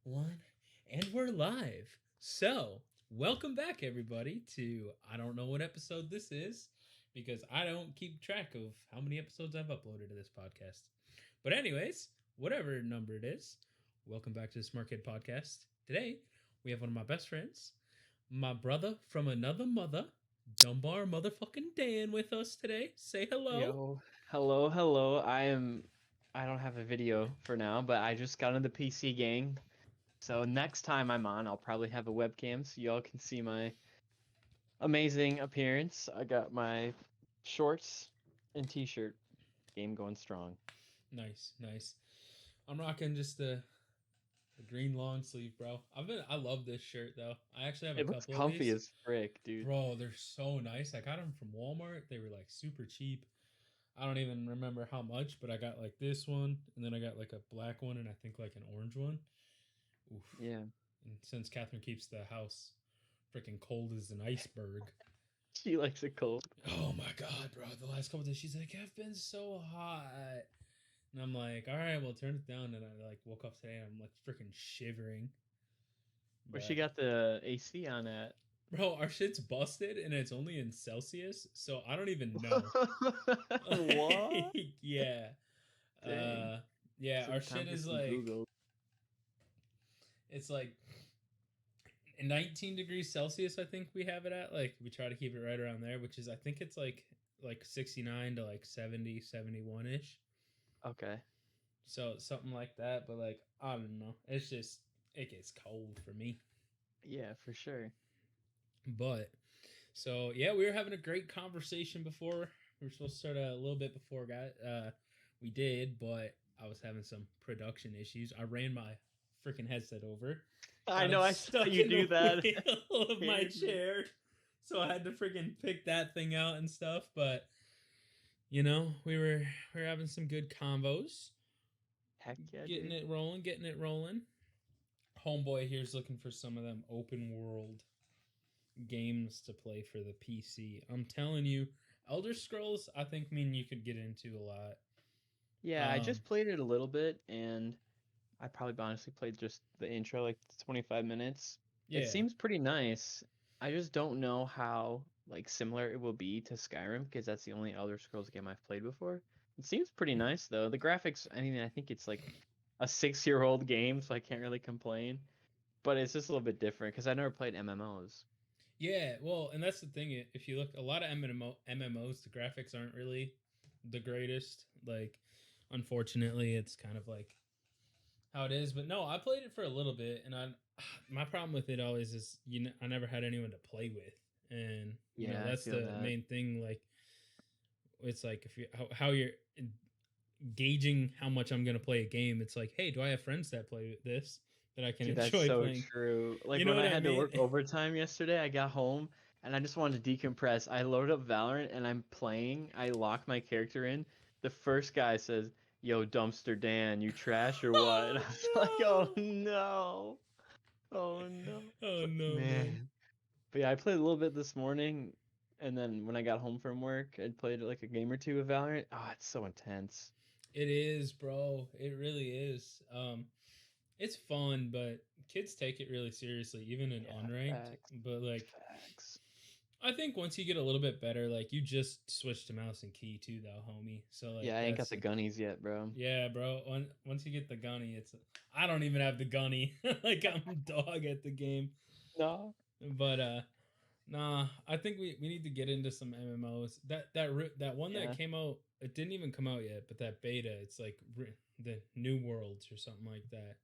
One, and we're live. So, welcome back, everybody, to I don't know what episode this is because I don't keep track of how many episodes I've uploaded to this podcast. But, anyways, whatever number it is, welcome back to the Smart Kid Podcast. Today, we have one of my best friends, my brother from another mother, Dunbar motherfucking Dan, with us today. Say hello. Yo, hello. I don't have a video for now, but I just got in the PC gang. So next time I'm on, I'll probably have a webcam so y'all can see my amazing appearance. I got my shorts and t-shirt. Game going strong. Nice. I'm rocking just the green long sleeve, bro. I love this shirt though. I actually have a It looks couple of comfy these. as frick, dude. Bro, they're so nice. I got them from Walmart. They were like super cheap. I don't even remember how much, but I got like this one, and then I got like a black one, and I think like an orange one. Oof. Yeah. And since Catherine keeps the house freaking cold as an iceberg. She likes it cold. Oh my god, bro. The last couple days she's like, I've been so hot. And I'm like, all right, well, turn it down. And I like woke up today and I'm like freaking shivering. Where she But got the AC on at? bro, our shit's busted and it's only in Celsius, so I don't even know. What? Yeah. Dang. Yeah, Took our the time shit to is some like Google. it's like 19 degrees Celsius, I think we have it at. Like we try to keep it right around there, which is I think it's like 69 to like 70, 71-ish. Okay. So something like that, but like I don't know. It's just it gets cold for me. Yeah, for sure. But so yeah, we were having a great conversation before. We were supposed to start a little bit before, guys. We did, but I was having some production issues. I ran my freaking headset over, I got know it I saw stuck you in do the that. wheel of my Scared me. chair, so I had to freaking pick that thing out and stuff. But we were having some good combos, Heck yeah, getting dude. it rolling, getting it rolling. Homeboy here's looking for some of them open world games to play for the PC. I'm telling you, Elder Scrolls, I think you could get into a lot. Yeah, I Um, just played it a little bit, and I probably honestly played just the intro, like 25 minutes. It yeah, seems pretty nice. I just don't know how like similar it will be to Skyrim because that's the only Elder Scrolls game I've played before. It seems pretty nice though. The graphics, I mean, I think it's like a 6-year-old game, so I can't really complain. But it's just a little bit different because I never played MMOs. yeah. Well, and that's the thing. If you look, a lot of MMOs, the graphics aren't really the greatest. Like, unfortunately, it's kind of like how it is. But no, I played it for a little bit, and I my problem with it always is I never had anyone to play with, and Yeah, I that's feel the that. main thing. Like, it's like if you how you're gauging how much I'm gonna play a game. It's like, hey, do I have friends that play this that I can Dude, that's enjoy so playing? true. Like You know when what I I had to mean? work overtime yesterday, I got home and I just wanted to decompress. I loaded up Valorant and I'm playing. I lock my character in. The first guy says, "Yo, Dumpster Dan, you trash or what?" And I was like, "Oh Oh no. Oh no." no! Oh no, man! Man. But yeah, I played a little bit this morning and then when I got home from work, I played like a game or two of Valorant. Oh, it's so intense. It is, bro. It really is. It's fun, but kids take it really seriously, even in Yeah, unranked. facts. But like, Facts. I think once you get a little bit better, like you just switch to mouse and key too, though, homie. So like Yeah, I ain't got that's the gunnies yet, bro. yeah, bro. Once you get the gunny, it's I don't even have the gunny. Like I'm dog at the game. No. But nah, I think we need to get into some MMOs. That one that Yeah. came out, it didn't even come out yet, but that beta, it's like the New Worlds or something like that.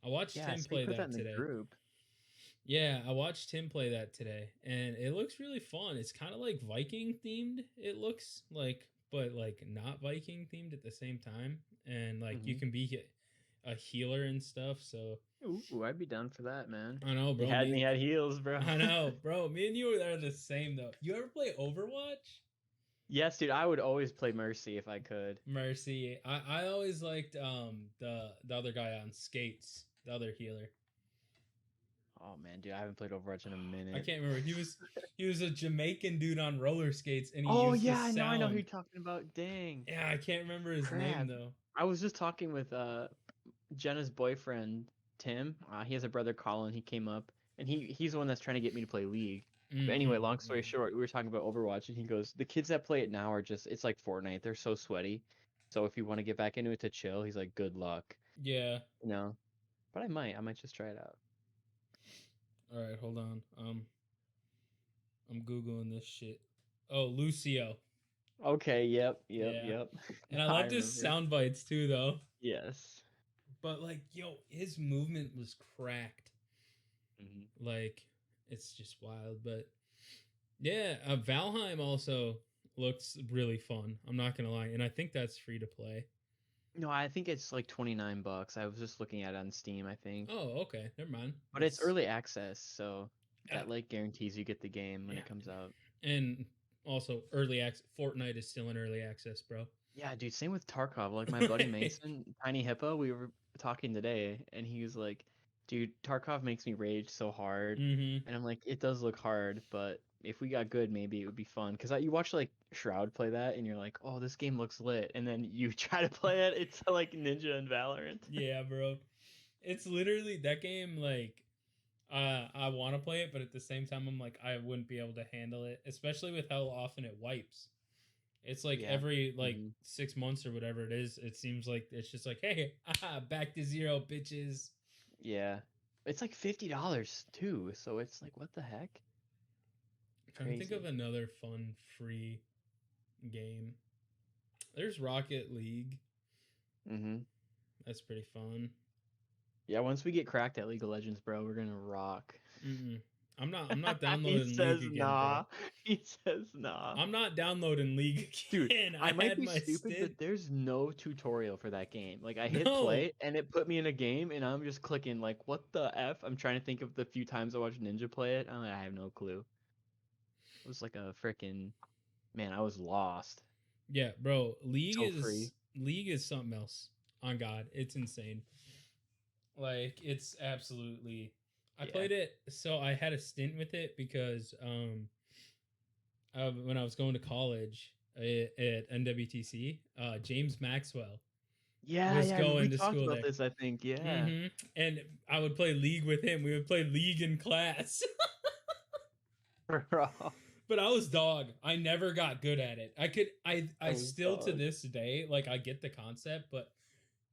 I watched Yeah, him somebody play put that that in the today. group. Yeah, I watched him play that today, and it looks really fun. It's kind of like Viking themed. It looks like, but like not Viking themed at the same time, and like you Hmm. can be a healer and stuff. So Ooh, I'd be down for that, man. I know, You bro. had me at heels, bro. I know, bro. Me and you are the same though. You ever play Overwatch? Yes, dude, I would always play Mercy if I could. Mercy. I always liked the other guy on skates, the other healer. Oh man, dude, I haven't played Overwatch in a I minute. can't remember. He was a Jamaican dude on roller skates, and he Oh used the yeah, I know who sound. you're talking about. Dang. Yeah, I can't remember his name Crap. though. I was just talking with Jenna's boyfriend. Tim. He has a brother Colin. He came up, and he's the one that's trying to get me to play League. But anyway, Mm-hmm. long story short, we were talking about Overwatch, and he goes, the kids that play it now are just, it's like Fortnite. They're so sweaty. So if you want to get back into it to chill, he's like, good luck. Yeah. You know, but I might just try it out. All right, hold on. I'm googling this shit. Oh, Lucio. Okay. Yep. Yeah. Yep. And I I love his remember. sound bites too, though. Yes. But like, yo, his movement was cracked. Hmm. Like, it's just wild. But yeah, Valheim also looks really fun. I'm not gonna lie, and I think that's free to play. No, I think it's like $29. I was just looking at it on Steam, I think. Oh, okay, never mind. But it's early access, so uh, that like guarantees you get the game when yeah, it comes out. and also early access. Fortnite is still in early access, bro. Yeah, dude, same with Tarkov. Like my buddy Mason, Tiny Hippo, we were talking today and he was like, "Dude, Tarkov makes me rage so hard." Mm-hmm. And I'm like, "It does look hard, but if we got good, maybe it would be fun." Cuz you watch like Shroud play that and you're like, "Oh, this game looks lit." And then you try to play it, it's like Ninja and Valorant. Yeah, bro. It's literally that game. Like, I want to play it, but at the same time, I'm like, I wouldn't be able to handle it, especially with how often it wipes. It's like Yeah. every like Hmm. 6 months or whatever it is. It seems like it's just like, hey, back to zero, bitches. Yeah. It's like $50 too, so it's like what the heck? I'm trying to think of Crazy. another fun free game. There's Rocket League. Mhm. That's pretty fun. Yeah, once we get cracked at League of Legends, bro, we're going to rock. Mm-mm. I'm not He downloading League says again, bro. nah. He says nah. I'm not downloading League Dude, again. I I might had be my stupid, but stint. there's no tutorial for that game. Like I hit No. play and it put me in a game and I'm just clicking like what the F? I'm trying to think of the few times I watched Ninja play it. I'm like, I have no clue. It was like a freaking man, I was lost. Yeah, bro. So free. League is something else. On God, it's insane. Like it's absolutely. I Yeah. played it, so I had a stint with it because when I was going to college at NWTC, James Maxwell Yeah, was yeah, we going to talked school about there. this, I think. Yeah. Mm-hmm. And I would play League with him. We would play League in class. Bro. But I was dog. I never got good at it. I Oh, still to dog. this day, like I get the concept, but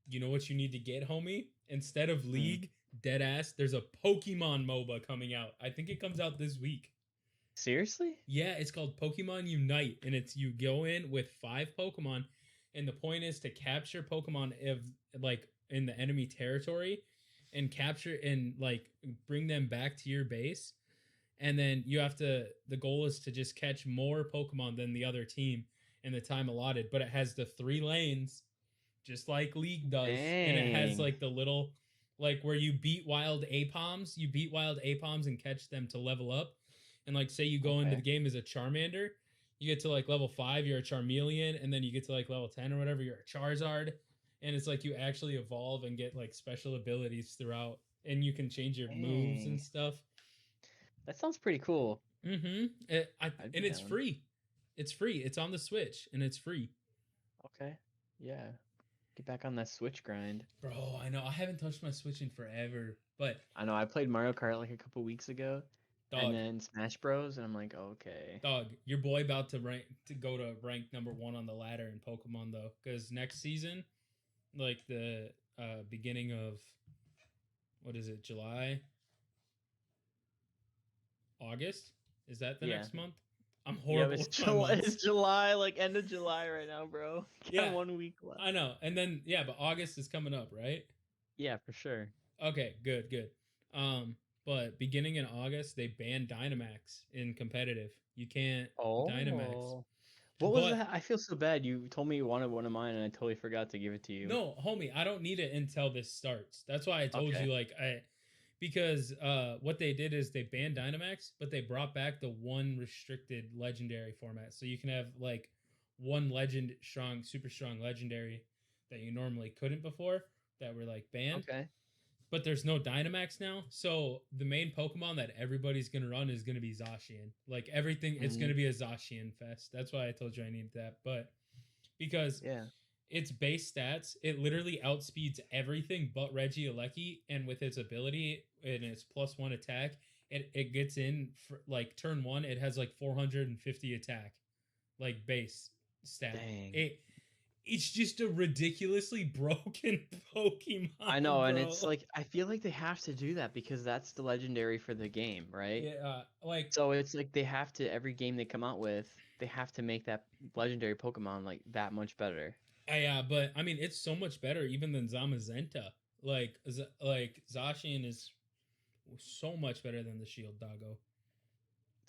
you know what you need to get, homie? Instead of Mm. League, dead ass, there's a Pokemon MOBA coming out. I think it comes out this week. Seriously? Yeah, it's called Pokemon Unite, and it's you go in with 5 Pokemon, and the point is to capture Pokemon if like in the enemy territory, and capture and like bring them back to your base, and then you have to. The goal is to just catch more Pokemon than the other team in the time allotted. But it has the 3 lanes, just like League does, and it has Dang. like the little like where you beat wild Apoms, and catch them to level up. And like say you go into the Okay. game as a Charmander, you get to like level 5, you're a Charmeleon, and then you get to like level 10 or whatever, you're a Charizard. And it's like you actually evolve and get like special abilities throughout, and you can change your moves and Dang. stuff. That sounds pretty cool. Mm-hmm. I'd be And it's down. free. It's free. It's on the Switch and it's free. Okay. Yeah. Get back on that Switch grind. Bro, I know. I haven't touched my Switch in forever, but I know I played Mario Kart like a couple weeks ago and dog, then Smash Bros and I'm like, okay. dog, your boy about to go to rank number 1 on the ladder in Pokemon though, because next season, like the beginning of what is it, July, August? Is that the Yeah. next month? I'm Yeah, horrible it's with my July, it's months. July, like end of July right now, bro. Got Yeah, 1 week left. I know. And then yeah, but August is coming up, right? Yeah, for sure. Okay, good, good. Um, but beginning in August, they banned Dynamax in competitive. You can't Dynamax. Oh. What was But that? I feel so bad. You told me you wanted one of mine and I totally forgot to give it to you. no, homie, I don't need it until this starts. That's why I told Okay. you like I because what they did is they banned Dynamax, but they brought back the one restricted legendary format. So you can have like one super strong legendary that you normally couldn't before that were like banned. Okay. But there's no Dynamax now. So the main Pokemon that everybody's gonna run is gonna be Zacian. Like everything, it's Mm, gonna be a Zacian fest. That's why I told you I need that. But because yeah. its base stats, it literally outspeeds everything but Regieleki, and with its ability and its +1 attack, it gets in for like turn 1, it has like 450 attack, like base stat. Dang. It's just a ridiculously broken Pokemon. I know, bro. and it's like I feel like they have to do that because that's the legendary for the game, right? Yeah, like So it's like they have to every game they come out with, they have to make that legendary Pokemon like that much better. yeah, but I mean, it's so much better even than Zamazenta. Like Zacian is so much better than the Shield Doggo.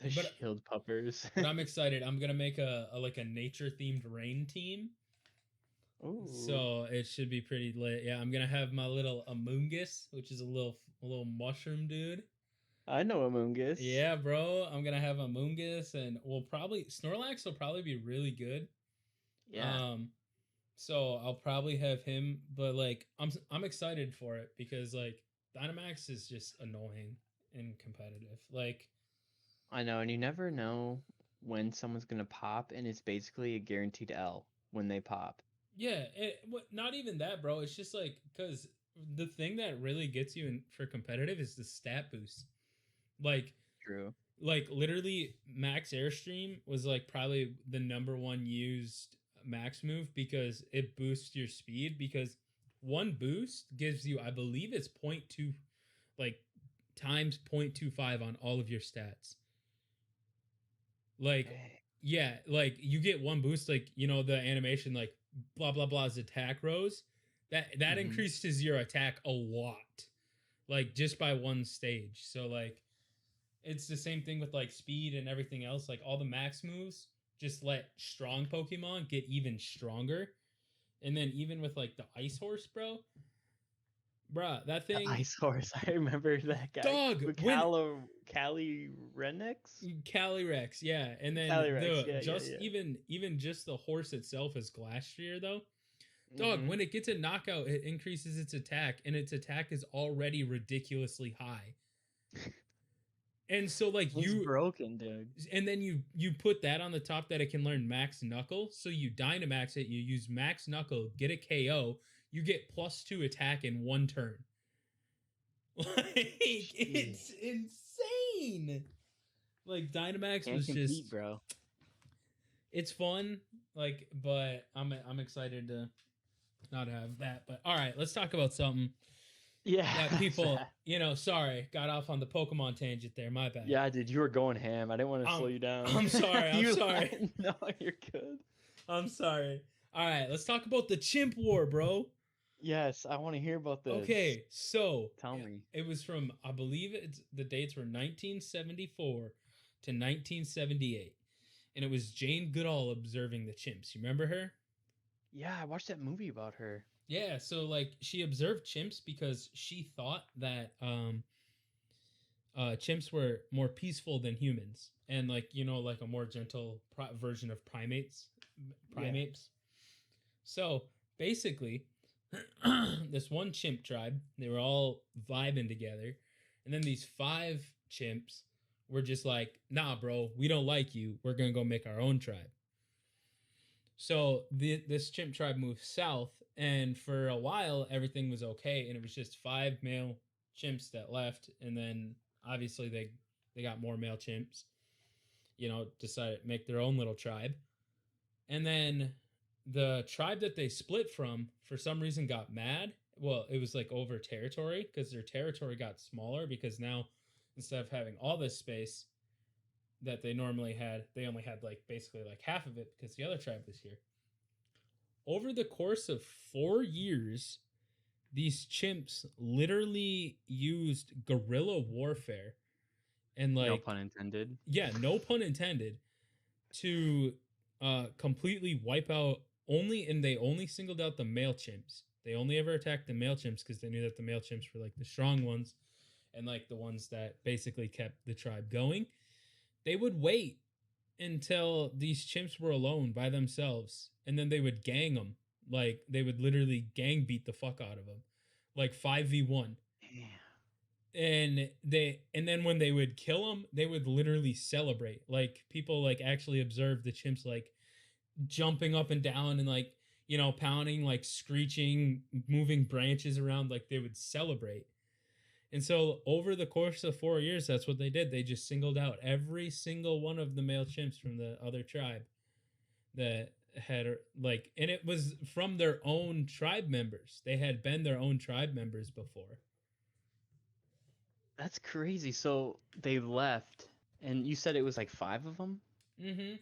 The Shield Puppers. But I'm excited. I'm gonna make a like a nature themed rain team. Ooh. So it should be pretty lit. Yeah, I'm gonna have my little Amoonguss, which is a little mushroom dude. I know Amoonguss. Yeah, bro. I'm gonna have Amoonguss, and Snorlax will probably be really good. Yeah. So I'll probably have him, but like I'm excited for it because like Dynamax is just annoying and competitive. Like I know, and you never know when someone's gonna pop, and it's basically a guaranteed L when they pop. Yeah, not even that, bro. It's just like because the thing that really gets you in for competitive is the stat boost. Like True. Like literally, Max Airstream was like probably the #1 used max move because it boosts your speed. Because one boost gives you, I believe, it's 0.2, like times 0.25 on all of your stats. Like, yeah, like you get one boost, like the animation, like blah blah blah's attack rose. That increases your attack a lot, like just by one stage. So like, it's the same thing with like speed and everything else. Like all the max moves just let strong Pokemon get even stronger. And then even with like the Ice Horse, bro. Bruh, that thing. The Ice Horse. I remember that guy. Dog. Calyrex? Calyrex, yeah. And then even just the horse itself is Glastrier though. Dog, when it gets a knockout, it increases its attack, and its attack is already ridiculously high. And so like He's broken, dude. And then you put that on the top that it can learn Max Knuckle. So you Dynamax it, you use Max Knuckle, get a KO, you get +2 attack in one turn. Like it's insane. Like Dynamax was just bro. It's fun, like, but I'm excited to not have that. But all right, let's talk about something. Yeah, that people, sorry, got off on the Pokemon tangent there. My bad. Yeah, dude, you were going ham. I didn't want to slow you down. I'm sorry. I'm sorry. No, you're good. I'm sorry. All right, let's talk about the Chimp War, bro. Yes, I want to hear about this. Okay, so tell me. It was from, I believe the dates were 1974 to 1978, and it was Jane Goodall observing the chimps. You remember her? Yeah, I watched that movie about her. Yeah, so like she observed chimps because she thought that chimps were more peaceful than humans, and like like a more gentle version of primates. Yeah. So basically, this one chimp tribe, they were all vibing together, and then these 5 chimps were just like, "Nah, bro, we don't like you. We're gonna go make our own tribe." So this chimp tribe moved south, and for a while everything was okay, and it was just 5 male chimps that left, and then obviously they got more male chimps, decided to make their own little tribe. And then the tribe that they split from, for some reason, got mad. Well, it was like over territory, because their territory got smaller, because now instead of having all this space that they normally had, they only had like basically like half of it because the other tribe was here. Over the course of 4 years, these chimps literally used guerrilla warfare and like, no pun intended. Yeah, no pun intended, to completely wipe out they only singled out the male chimps. They only ever attacked the male chimps because they knew that the male chimps were like the strong ones and like the ones that basically kept the tribe going. They would wait until these chimps were alone by themselves, and then they would gang them. Like, they would literally gang beat the fuck out of them. Like 5v1. Yeah. And then when they would kill them, they would literally celebrate. Like, people like actually observed the chimps like jumping up and down and like, pounding, like screeching, moving branches around, like they would celebrate. And so over the course of 4 years, that's what they did. They just singled out every single one of the male chimps from the other tribe that had like, and it was from their own tribe members. They had been their own tribe members before. That's crazy. So they left, and you said it was like 5 of them? Mm-hmm.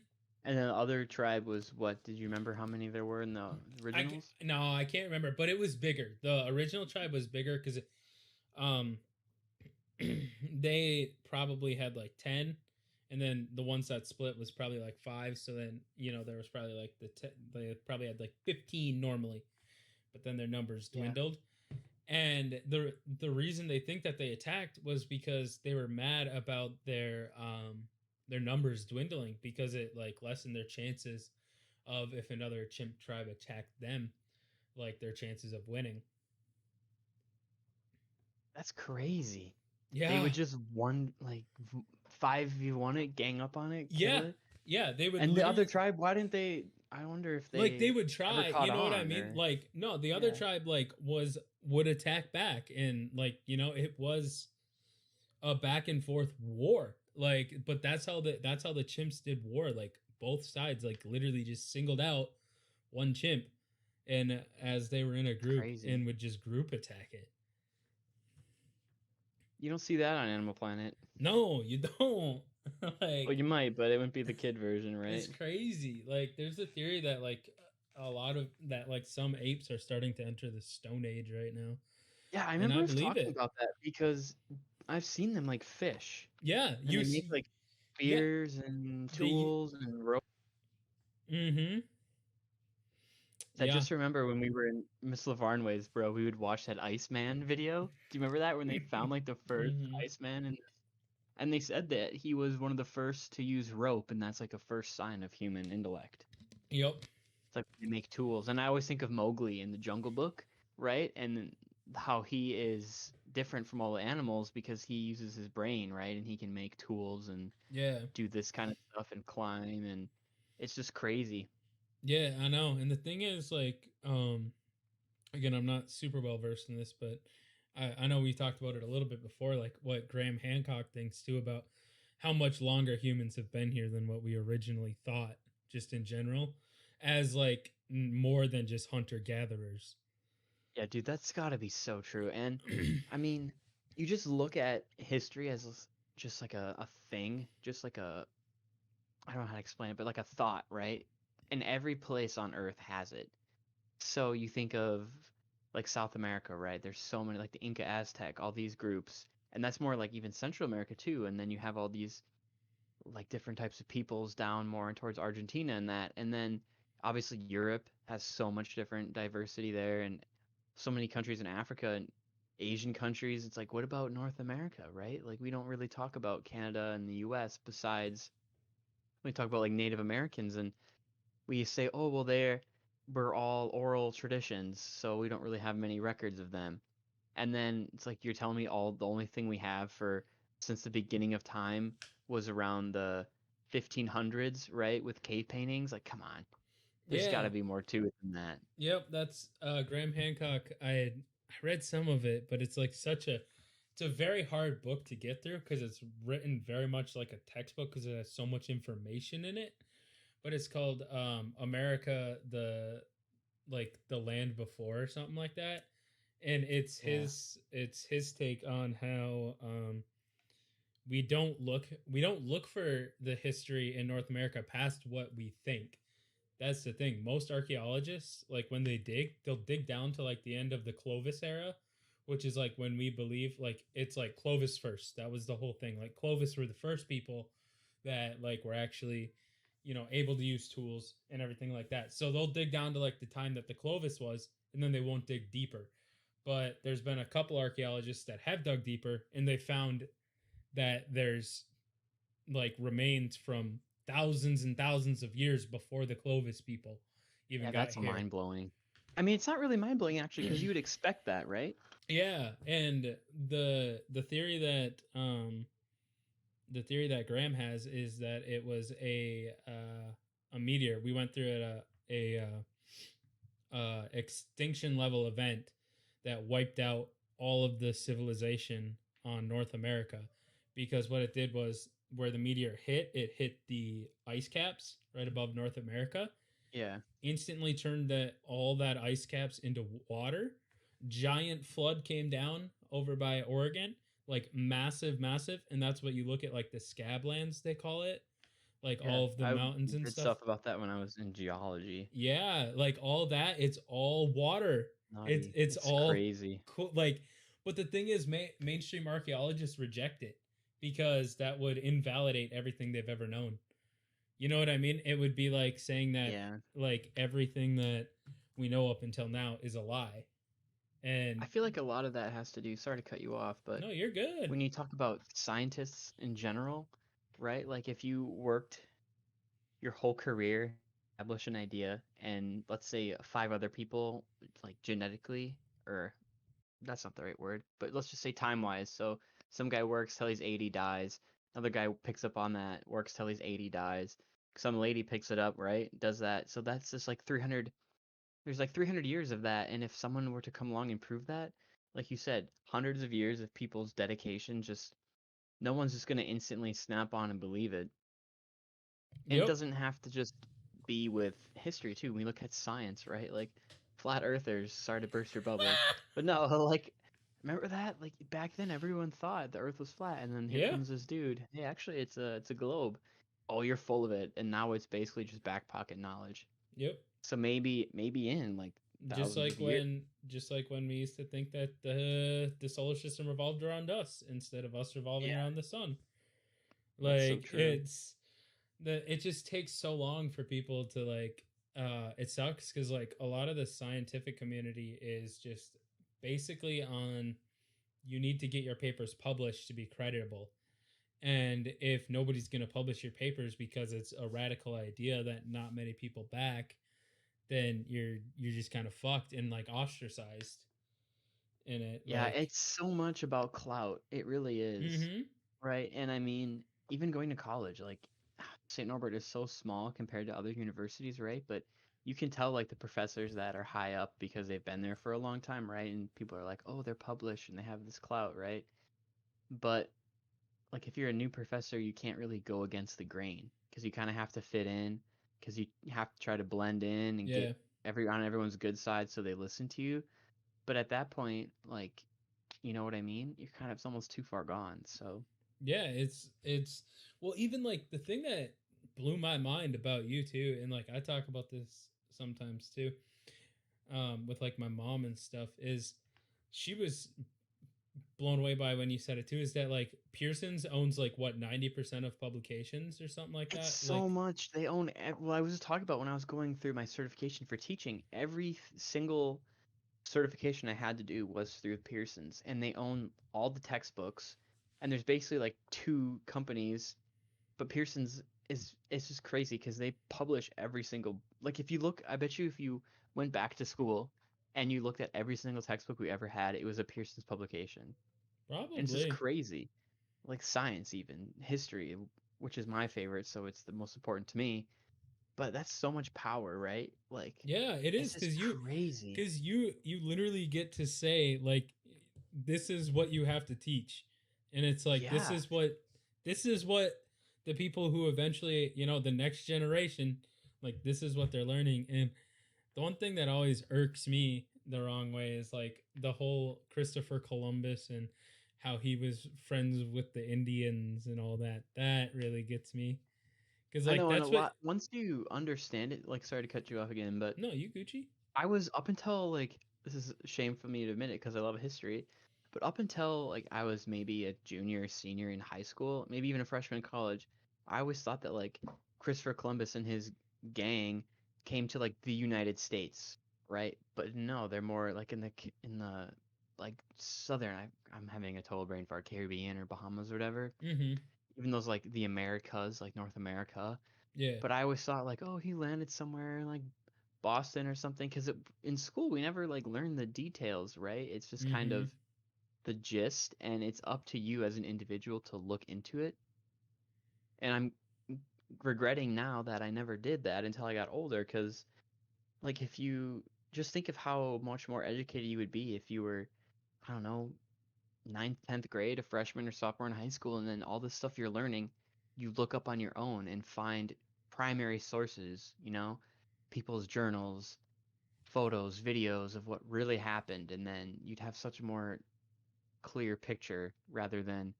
And then the other tribe was what? Did you remember how many there were in the originals? No, I can't remember, but it was bigger. The original tribe was bigger because um they probably had like 10, and then the ones that split was probably like 5. So then there was probably like they probably had like 15 normally, but then their numbers dwindled. And the reason they think that they attacked was because they were mad about their numbers dwindling, because it like lessened their chances of, if another chimp tribe attacked them, like their chances of winning. That's crazy. Yeah. They would just 5v1 it, gang up on it, kill it. Yeah, they would. And the other tribe, why didn't they? I wonder if they like they would try. You know what I mean? Or... Like no, the other tribe like would attack back, and like it was a back and forth war. Like, but that's how the chimps did war. Like both sides like literally just singled out one chimp, and as they were in a group, and would just group attack it. You don't see that on Animal Planet. No, you don't. Like, well, you might, but it wouldn't be the kid version, right? It's crazy. Like, there's a theory that like a lot of that, like some apes are starting to enter the Stone Age right now. Yeah, I remember talking about that because I've seen them like fish. Yeah, you make like spears and tools and ropes. Mm-hmm. I just remember when we were in Miss Lavarnway's, bro, we would watch that Iceman video. Do you remember that when they found like the first Iceman? And they said that he was one of the first to use rope, and that's like a first sign of human intellect. Yep. It's like they make tools. And I always think of Mowgli in the Jungle Book, right? And how he is different from all the animals because he uses his brain, right? And he can make tools and do this kind of stuff and climb, and it's just crazy. Yeah, I know. And the thing is, like, again, I'm not super well versed in this, but I know we talked about it a little bit before, like what Graham Hancock thinks too about how much longer humans have been here than what we originally thought, just in general, as like more than just hunter-gatherers. Yeah, dude, that's gotta be so true. And I mean, you just look at history as just like a thing, just like I don't know how to explain it, but like a thought, right? And every place on Earth has it. So you think of like South America, right? There's so many, like the Inca, Aztec, all these groups. And that's more like even Central America too. And then you have all these like different types of peoples down more towards Argentina and that. And then obviously Europe has so much different diversity there, and so many countries in Africa and Asian countries. It's like, what about North America, right? Like we don't really talk about Canada and the US besides we talk about like Native Americans, and we say, oh, well, we're all oral traditions, so we don't really have many records of them. And then it's like you're telling me the only thing we have since the beginning of time was around the 1500s, right? With cave paintings. Like, come on. There's got to be more to it than that. Yep, that's Graham Hancock. I read some of it, but it's like it's a very hard book to get through because it's written very much like a textbook because it has so much information in it. But it's called America, the land before, or something like that. And it's his take on how we don't look for the history in North America past what we think. That's the thing. Most archaeologists, like when they dig, they'll dig down to like the end of the Clovis era, which is like when we believe like it's like Clovis first. That was the whole thing. Like Clovis were the first people that like were actually able to use tools and everything like that. So they'll dig down to like the time that the Clovis was, and then they won't dig deeper. But there's been a couple archaeologists that have dug deeper, and they found that there's like remains from thousands and thousands of years before the Clovis people even got that's here. Mind-blowing. I mean, it's not really mind-blowing actually, because you would expect that, right? Yeah, and the theory that Graham has is that it was a meteor. We went through it a extinction level event that wiped out all of the civilization on North America, because what it did was where the meteor hit, it hit the ice caps right above North America, Yeah. instantly turned all that ice caps into water. Giant flood came down over by Oregon, like massive, massive, and that's what you look at, like the scablands they call it, like Yeah. all of the I mountains and did stuff. stuff about that when I was in geology. Yeah, like all that, it's all water. It's Naughty. it's It's all crazy. cool. Like, but the thing is, mainstream archaeologists reject it because that would invalidate everything they've ever known. You know what I mean? It would be like saying that Yeah. like everything that we know up until now is a lie. I And feel like a lot of that has to do, sorry to cut you off, but no, you're good. when you talk about scientists in general, right? Like if you worked your whole career, establish an idea, and let's say five other people, like genetically, or that's not the right word, but let's just say time wise. So some guy works till he's 80, dies. Another guy picks up on that, works till he's 80, dies. Some lady picks it up, right? Does that. So that's just like 300. There's like 300 years of that. And if someone were to come along and prove that, like you said, hundreds of years of people's dedication, just no one's just going to instantly snap on and believe it. And it Yep. doesn't have to just be with history too. We look at science, right? Like flat earthers, sorry to burst your bubble. But no, like remember that? Like back then everyone thought the earth was flat and then here Yeah. comes this dude. Hey, actually it's a globe. Oh, you're full of it and now it's basically just back pocket knowledge. Yep. So maybe in like Just thousands like of years. when we used to think that the solar system revolved around us instead of us revolving Yeah, around the sun. that's so Like true. it just takes so long for people to like it sucks because like a lot of the scientific community is just basically on, you need to get your papers published to be creditable. And if nobody's going to publish your papers because it's a radical idea that not many people back, then you're just kind of fucked and like ostracized in it. Yeah, Like, it's so much about clout. It really is. mm-hmm. Right? And I mean, even going to college, like St. Norbert is so small compared to other universities, right? But you can tell like the professors that are high up because they've been there for a long time, right? And people are like, "Oh, they're published and they have this clout," right? But like if you're a new professor, you can't really go against the grain because you kind of have to fit in because you have to try to blend in and Yeah. get on everyone's good side so they listen to you. But at that point, like, you know what I mean? You're kind of it's almost too far gone. So, Yeah, it's well, even like the thing that blew my mind about you too, and like I talk about this sometimes too, with like my mom and stuff, is she was blown away by when you said it too, is that like Pearson's owns like what 90% of publications or something like it's that. so Like, much. They own well, I was just talking about when I was going through my certification for teaching. Every single certification I had to do was through Pearson's, and they own all the textbooks. And there's basically like two companies, but Pearson's is it's just crazy because they publish every single like if you look, I bet you if you went back to school and you looked at every single textbook we ever had, it was a Pearson's publication. And it's just probably. crazy. Like science, even history, which is my favorite, so it's the most important to me. But that's so much power, right? Like, Yeah, it it's is just crazy. because you literally get to say like this is what you have to teach, and it's like Yeah, this is what the people who eventually, the next generation, like this is what they're learning. And the one thing that always irks me the wrong way is like the whole Christopher Columbus and how he was friends with the Indians and all that. That really gets me because I like know. And a that's what. lot once you understand it. Like, sorry to cut you off again, but No, you Gucci. I was up until like this is a shame for me to admit it because I love history, but up until like I was maybe a junior or senior in high school, maybe even a freshman in college, I always thought that like Christopher Columbus and his gang came to like the United States, right? But no, they're more like in the like southern. I'm having a total brain fart, Caribbean or Bahamas or whatever. Mm-hmm. Even those like the Americas, like North America. Yeah. But I always thought like, oh, he landed somewhere in like Boston or something because in school we never like learn the details, right? It's just kind Mm-hmm. of the gist, and it's up to you as an individual to look into it. And I'm regretting now that I never did that until I got older, because like if you just think of how much more educated you would be if you were, I don't know, ninth, 10th grade, a freshman or sophomore in high school, and then all the stuff you're learning, you look up on your own and find primary sources, people's journals, photos, videos of what really happened, and then you'd have such a more clear picture rather than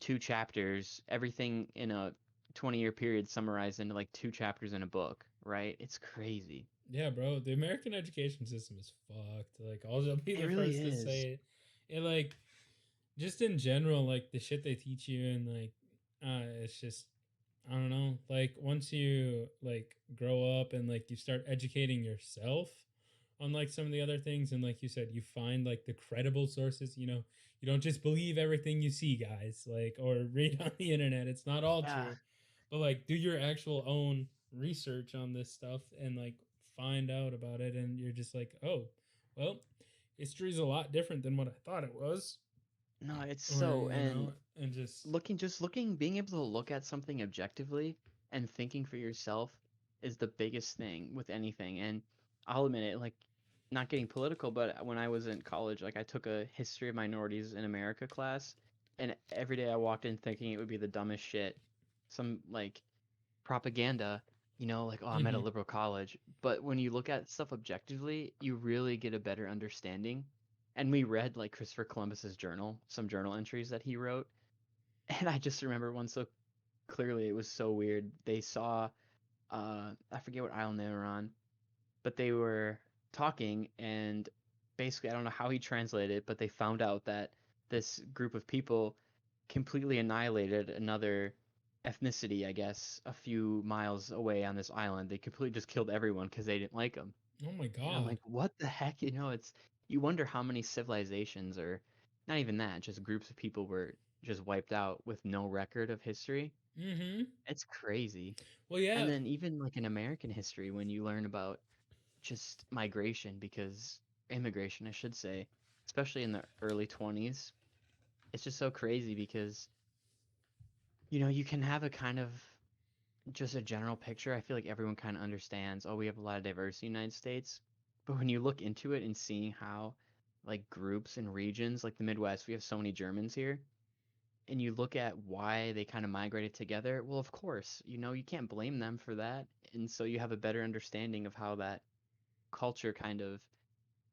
two chapters, everything in a 20-year period summarized into like two chapters in a book, right? It's crazy. Yeah, bro, the American education system is fucked. Like, I'll be It the really first to is. say it. It like just in general, like the shit they teach you, and like, it's just I don't know. Like once you like grow up and like you start educating yourself on like some of the other things, and like you said, you find like the credible sources. You don't just believe everything you see, guys, like or read on the internet. It's not all Yeah. true, but like do your actual own research on this stuff and like find out about it, and you're just like, oh, well, history's a lot different than what I thought it was, No, it's or so, and and just looking, being able to look at something objectively and thinking for yourself is the biggest thing with anything. And I'll admit it, like, not getting political, but when I was in college, like, I took a history of minorities in America class, and every day I walked in thinking it would be the dumbest shit. Some, like, propaganda, like, oh, I'm at a mm-hmm, liberal college. But when you look at stuff objectively, you really get a better understanding. And we read, like, Christopher Columbus's journal, some journal entries that he wrote. And I just remember one so clearly. It was so weird. They saw, I forget what island they were on, but they were talking, and basically, I don't know how he translated it, but they found out that this group of people completely annihilated another ethnicity, I guess, a few miles away on this island. They completely just killed everyone because they didn't like them. oh my And I'm god, like, what the heck? You wonder how many civilizations, or not even that, just groups of people were just wiped out with no record of history. mm-hmm, It's crazy. well, And yeah. then even like in American history, when you learn about just migration, because immigration, I should say, especially in the early 20s, it's just so crazy because, you can have a kind of just a general picture. I feel like everyone kind of understands, oh, we have a lot of diversity in the United States. But when you look into it and seeing how, like, groups and regions, like the Midwest, we have so many Germans here, and you look at why they kind of migrated together, well, of course, you can't blame them for that. And so you have a better understanding of how that culture kind of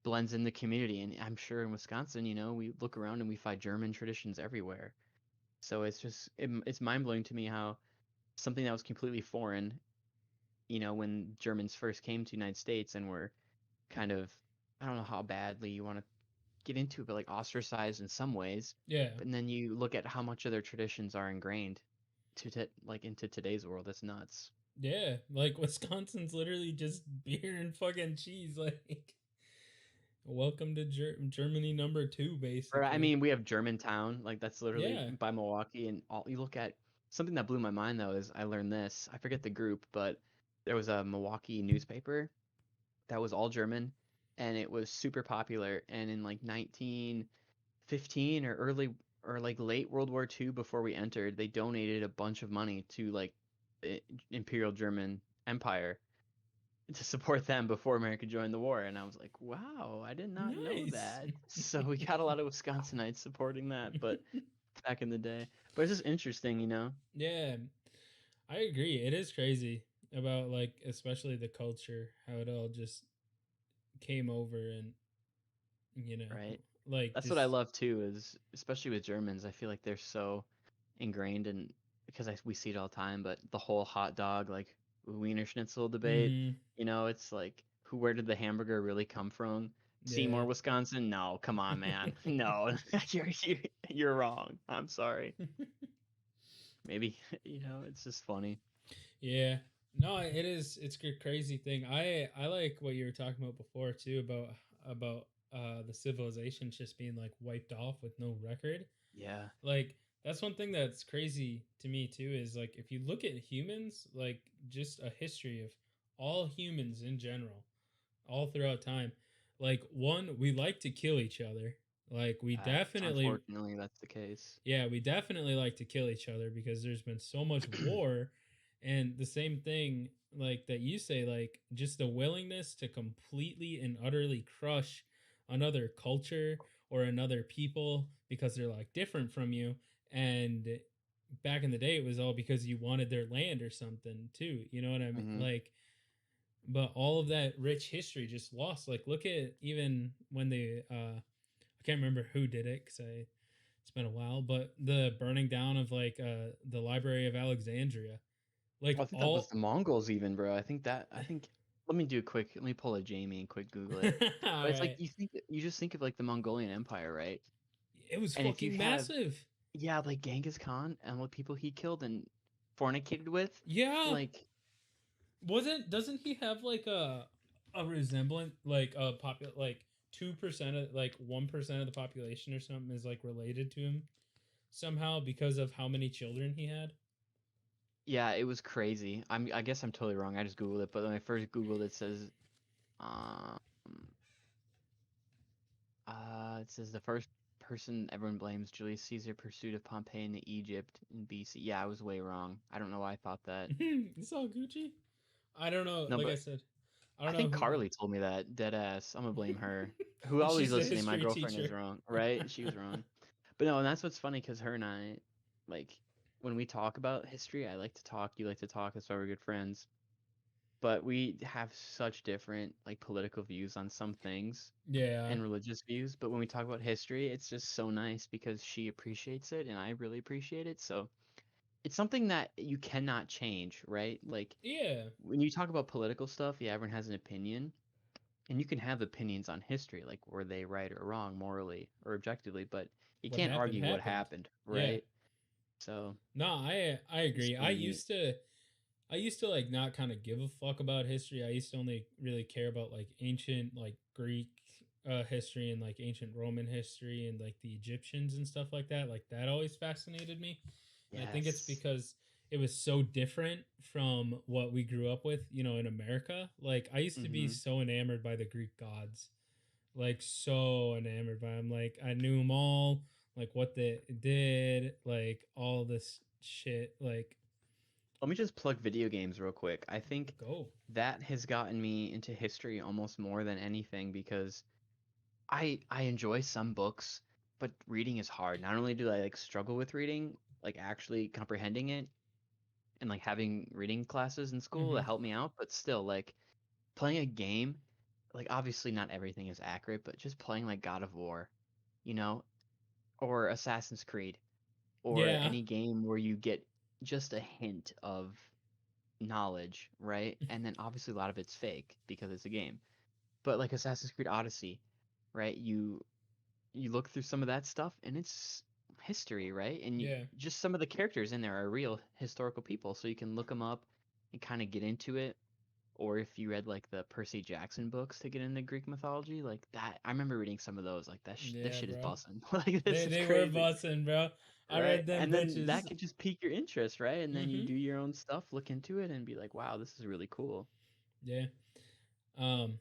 blends in the community. And I'm sure in Wisconsin, we look around and we find German traditions everywhere. So it's mind blowing to me how something that was completely foreign, when Germans first came to the United States and were kind of, I don't know how badly you want to get into it, but like ostracized in some ways. Yeah, But then you look at how much of their traditions are ingrained like into today's world. It's nuts. yeah. Like Wisconsin's literally just beer and fucking cheese. Like, welcome to Germany #2, Or I basically. mean, we have Germantown, like that's literally Yeah. by Milwaukee, and all you look at something that blew my mind though is I learned this. I forget the group, but there was a Milwaukee newspaper that was all German, and it was super popular. And in like 1915 or early or like late World War II, before we entered, they donated a bunch of money to like the Imperial German Empire to support them before America joined the war. And I was like, wow, I did not know Nice. that. So we got a lot of Wisconsinites supporting that, but back in the day. But it's just interesting, Yeah, I agree. It is crazy about like especially the culture, how it all just came over, and you know, right? like That's what I just love too, is especially with Germans, I feel like they're so ingrained in, because we see it all the time, but the whole hot dog, like Wiener Schnitzel debate, mm-hmm, it's like, where did the hamburger really come from? yeah. Seymour, Wisconsin? No, come on, man. No, you're wrong. I'm sorry. Maybe, it's just funny. Yeah. No, it is. It's a crazy thing. I like what you were talking about before too about the civilizations just being like wiped off with no record. Yeah. Like that's one thing that's crazy to me too is like if you look at humans, like just a history of all humans in general, all throughout time. Like one, we like to kill each other. Like we definitely Unfortunately, that's the case. yeah, we definitely like to kill each other because there's been so much war, And the same thing like that you say, like just the willingness to completely and utterly crush another culture or another people because they're like different from you. And back in the day it was all because you wanted their land or something too, you know what I mean? Mm-hmm. Like, but all of that rich history just lost. Like look at even when they I can't remember who did it because I it's been a while, but the burning down of like the Library of Alexandria, like I think that was all the Mongols even, bro. I think let me do a quick let me pull a Jamie and quick Google it. all But it's like right, you just think of like the Mongolian Empire, right? it was And if you fucking have massive. yeah, like Genghis Khan and what people he killed and fornicated with, Yeah, like wasn't doesn't he have like a resemblance like a popular like 2% of like 1% of the population or something is like related to him somehow because of how many children he had. yeah, it was crazy. I guess I'm totally wrong. I just Googled it, but when I first Googled it says um it says the first person everyone blames Julius Caesar pursuit of Pompeii in Egypt in BC. Yeah, I was way wrong. I don't know why I thought that. It's all Gucci. I don't know. No, Like I but said, I I don't know think who. Carly told me that dead ass. I'm gonna blame her. Who And always she's the listening? My history girlfriend teacher. is wrong, right? She was wrong. But no, and that's what's funny because her and I, like, when we talk about history, I like to talk. You like to talk. That's why we're good friends. But we have such different like political views on some things Yeah, and religious views. But when we talk about history, it's just so nice because she appreciates it and I really appreciate it. So it's something that you cannot change, right? Like yeah. when you talk about political stuff, yeah, everyone has an opinion. And you can have opinions on history, like were they right or wrong morally or objectively, but you What can't happened argue what happened. happened, Yeah. right? So No, I it's agree. so neat. I used to like not kind of give a fuck about history. I used to only really care about like ancient like Greek history and like ancient Roman history and like the Egyptians and stuff like that. Like that always fascinated me. And I think it's Yes. because it was so different from what we grew up with, you know, in America. Like I used to be Mm-hmm. so enamored by the Greek gods, like so enamored by them. Like I knew them all, like what they did, like all this shit. Like Let me just plug video games real quick. I think go. that has gotten me into history almost more than anything because I enjoy some books, but reading is hard. Not only do I like struggle with reading, like actually comprehending it and like having reading classes in school Mm-hmm. that help me out, but still like playing a game, like obviously not everything is accurate, but just playing like God of War, you know, or Assassin's Creed, or Yeah, any game where you get just a hint of knowledge, right? And then obviously a lot of it's fake because it's a game. But like Assassin's Creed Odyssey, right? You look through some of that stuff and it's history, right? And yeah, just some of the characters in there are real historical people, so you can look them up and kind of get into it. Or if you read like the Percy Jackson books to get into Greek mythology, like that, I remember reading some of those. Like this yeah, shit is bro. bussin'. Like this is They were crazy, busting, bro. I right? read them And then bitches. that could just pique your interest, right? And then you Mm-hmm. do your own stuff, look into it, and be like, wow, this is really cool. Yeah. Um.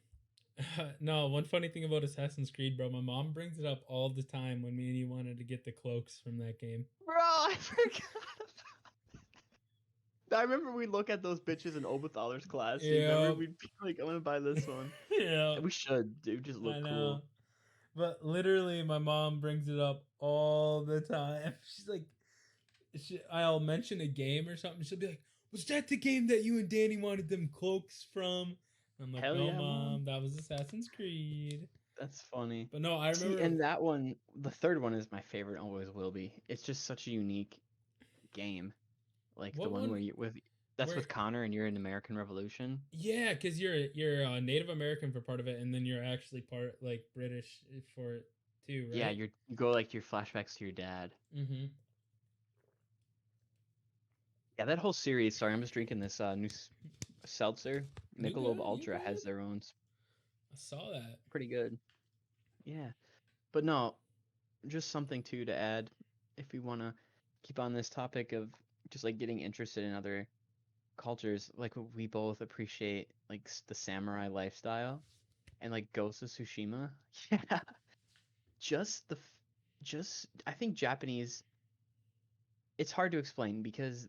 No, one funny thing about Assassin's Creed, bro. My mom brings it up all the time when me and you wanted to get the cloaks from that game. Bro, I forgot. I remember we look at those bitches in Obithaler's class. You remember Yep. we'd be like, I'm gonna buy this one. Yeah, And we should, dude. Just I look know. cool. But literally, my mom brings it up all the time. She's like, I'll mention a game or something. She'll be like, "Was that the game that you and Danny wanted them cloaks from?" I'm like, Hell "No, yeah, mom. mom, that was Assassin's Creed." That's funny. But no, I See, remember. and that one, the third one is my favorite. Always will be. It's just such a unique game. Like the What one one? where you with that's Where? with Connor and you're in American Revolution. Yeah, because you're Native American for part of it, and then you're actually part like British for it too, Yeah, right? you go like your flashbacks to your dad. Mm-hmm. Yeah, that whole series. Sorry, I'm just drinking this new seltzer. You Michelob good? You Ultra has good? their own. I saw that. Pretty good. Yeah, but no, just something too to add if we want to keep on this topic of just like getting interested in other cultures. Like we both appreciate like the samurai lifestyle and like Ghost of Tsushima. Yeah, just the just I think Japanese. It's hard to explain because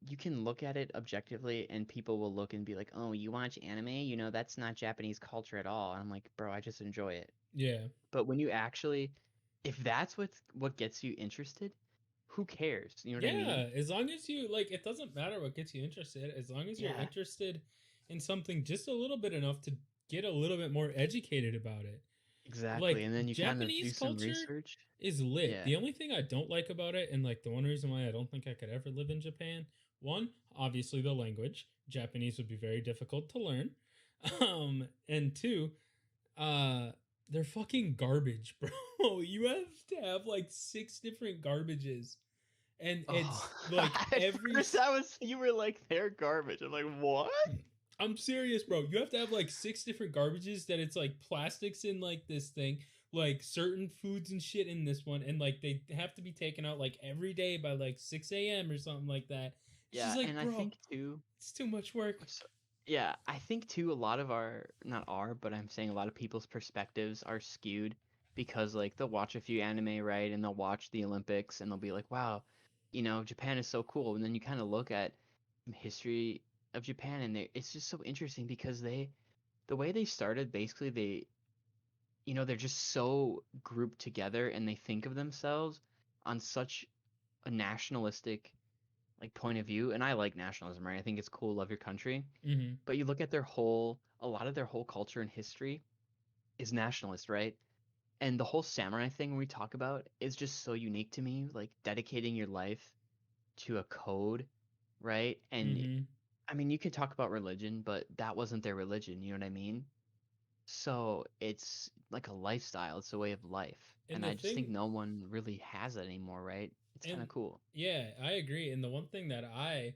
you can look at it objectively and people will look and be like, "Oh, you watch anime? You know, that's not Japanese culture at all." And I'm like, "Bro, I just enjoy it." Yeah. But when you actually if that's what gets you interested, who cares? You know what I mean? Yeah, as long as you like, it doesn't matter what gets you interested. As long as you're Yeah, interested in something just a little bit enough to get a little bit more educated about it. exactly. Like And then you kind of do Japanese some culture research. is lit. Yeah. The only thing I don't like about it, and like the one reason why I don't think I could ever live in Japan, one, obviously the language. Japanese would be very difficult to learn. And two, uh they're fucking garbage, bro. You have to have like six different garbages, and Oh, it's like at every first I was you were like they're garbage. I'm like, "What?" I'm serious, bro. You have to have like six different garbages that it's like plastics in like this thing, like certain foods and shit in this one, and like they have to be taken out like every day by like 6 a.m. or something like that. It's just Yeah, like, and I bro, think too it's too much work. so, yeah, I think too a lot of our not our, but I'm saying a lot of people's perspectives are skewed because like they'll watch a few anime, right? And they'll watch the Olympics and they'll be like, "Wow, you know, Japan is so cool." And then you kind of look at history of Japan and it's just so interesting because the way they started, basically they're just so grouped together and they think of themselves on such a nationalistic like point of view. And I like nationalism, right? I think it's cool, love your country. Mm-hmm. But you look at a lot of their whole culture and history is nationalist, right? And the whole samurai thing we talk about is just so unique to me, like dedicating your life to a code, right? And Mm-hmm. I mean, you can talk about religion, but that wasn't their religion, you know what I mean? So it's like a lifestyle, it's a way of life. And And the I just think thing, no one really has that anymore, right? It's kind and of cool. yeah, I agree. And the one thing that I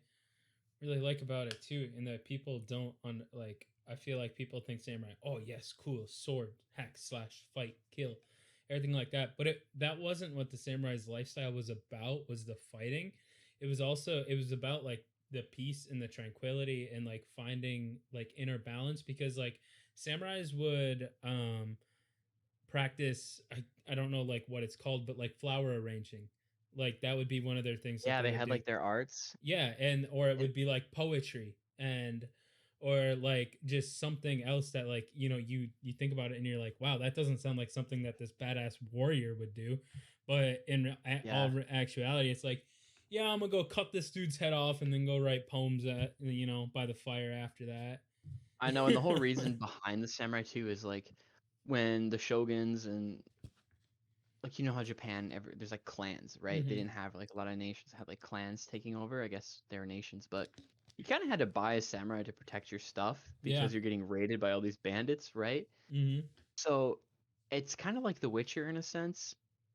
really like about it too, and that people don't like, I feel like people think samurai, oh yes, cool, sword, hack, slash, fight, kill, everything like that. But that wasn't what the samurai's lifestyle was about. Was the fighting? It was about like the peace and the tranquility and like finding like inner balance, because like samurais would practice, I don't know like what it's called, but like flower arranging. Like that would be one of their things that Yeah, they they would had do. like their arts. Yeah, and or it Yeah, would be like poetry, and or like just something else that like, you think about it and you're like, wow, that doesn't sound like something that this badass warrior would do. But in yeah. actuality, it's like, yeah, I'm gonna go cut this dude's head off and then go write poems at, by the fire after that. I know, and the whole reason behind the samurai too is like when the shoguns and like you know how Japan there's like clans, right? They Hmm. didn't have like a lot of nations had like clans taking over. I guess they were nations, but you kind of had to buy a samurai to protect your stuff Yeah. because you're getting raided by all these bandits, right? Hmm. So it's kind of like The Witcher in a sense.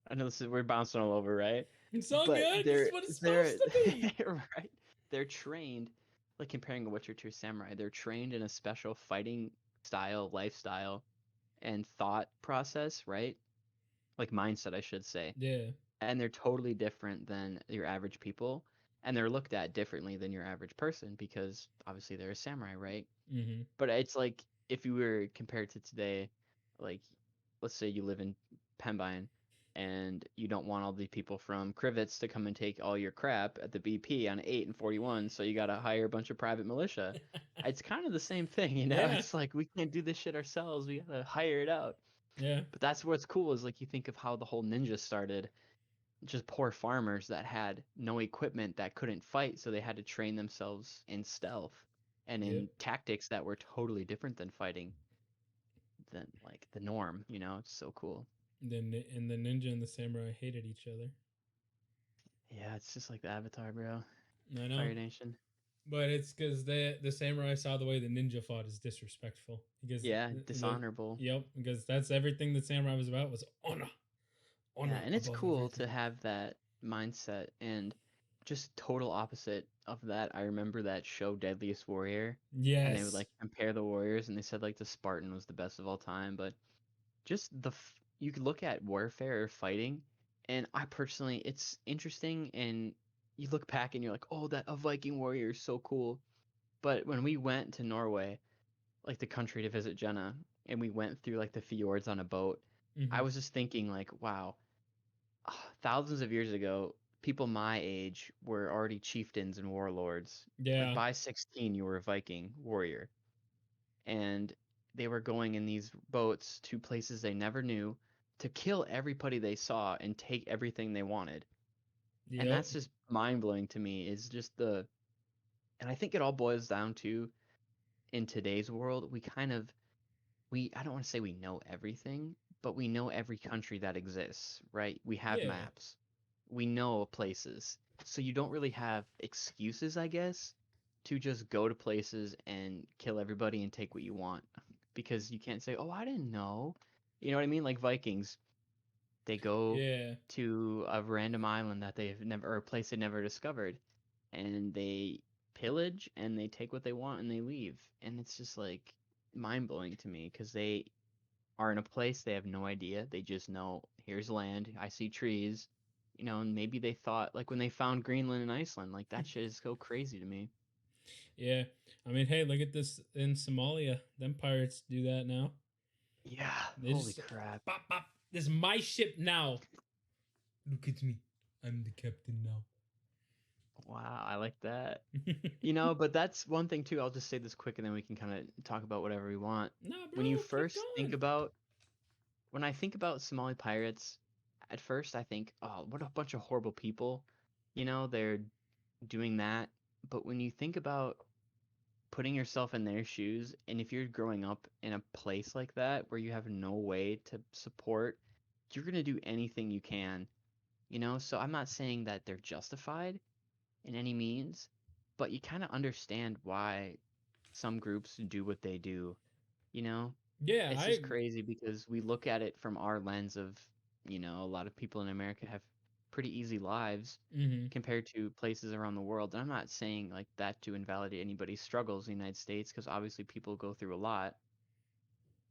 I know we're bouncing all over, right? It's all But good. This is what it's they're supposed to be. right. They're trained like comparing a Witcher to a samurai. They're trained in a special fighting style, lifestyle, and thought process, right? Like mindset, I should say. Yeah. And they're totally different than your average people, and they're looked at differently than your average person because obviously they're a samurai, right? Hmm. But it's like if you were compared to today, like let's say you live in Pembine and you don't want all the people from Crivets to come and take all your crap at the BP on 8 and 41, so you got to hire a bunch of private militia. It's kind of the same thing, you know? Yeah. It's like we can't do this shit ourselves. We got to hire it out. Yeah. But that's what's cool is like you think of how the whole ninja started, just poor farmers that had no equipment that couldn't fight, so they had to train themselves in stealth and Yep. in tactics that were totally different than fighting than like the norm, you know? It's so cool. And the ninja and the samurai hated each other. Yeah, it's just like the Avatar, bro. I know. Fire Nation. But it's because the samurai saw the way the ninja fought as disrespectful. Because Yeah, the dishonorable. yep, because that's everything the samurai was about, was honor, Yeah, honor and it's above cool to everything. have that mindset and just total opposite of that. I remember that show Deadliest Warrior, and they would Yes. like compare the warriors, and they said like the Spartan was the best of all time, but just you could look at warfare or fighting, and I personally, it's interesting, and you look back and you're like, oh, that a Viking warrior is so cool. But when we went to Norway, like the country to visit Jenna, and we went through like the fjords on a boat, I Hmm. was just thinking like, wow, thousands of years ago, people my age were already chieftains and warlords. Like Yeah. by 16, you were a Viking warrior, and they were going in these boats to places they never knew to kill everybody they saw and take everything they wanted. And Yep. that's just mind blowing to me. Is just the, and I think it all boils down to in today's world, we kind of we I don't want to say we know everything, but we know every country that exists, right? We have Yeah. maps. We know places. So you don't really have excuses, I guess, to just go to places and kill everybody and take what you want. Because you can't say, "Oh, I didn't know." You know what I mean? Like Vikings, they go Yeah. to a random island that they've never, or a place they never discovered, and they pillage and they take what they want and they leave. And it's just like mind blowing to me because they are in a place they have no idea. They just know here's land, I see trees, and maybe they thought like when they found Greenland and Iceland, like that shit is so crazy to me. Yeah. I mean, hey, look at this in Somalia. Them pirates do that now. Yeah, They holy just crap. pop pop. This is my ship now. Look at me. I'm the captain now. Wow, I like that. But that's one thing too. I'll just say this quick and then we can kind of talk about whatever we want. Nah, When you bro, keep first think going. about when I think about Somali pirates, at first I think, oh, what a bunch of horrible people. They're doing that. But when you think about putting yourself in their shoes, and if you're growing up in a place like that where you have no way to support, you're going to do anything you can. So I'm not saying that they're justified in any means, but you kind of understand why some groups do what they do, you know? Yeah, It's I. just crazy because we look at it from our lens of, a lot of people in America have pretty easy lives Mm-hmm. compared to places around the world. And I'm not saying like that to invalidate anybody's struggles in the United States because obviously people go through a lot.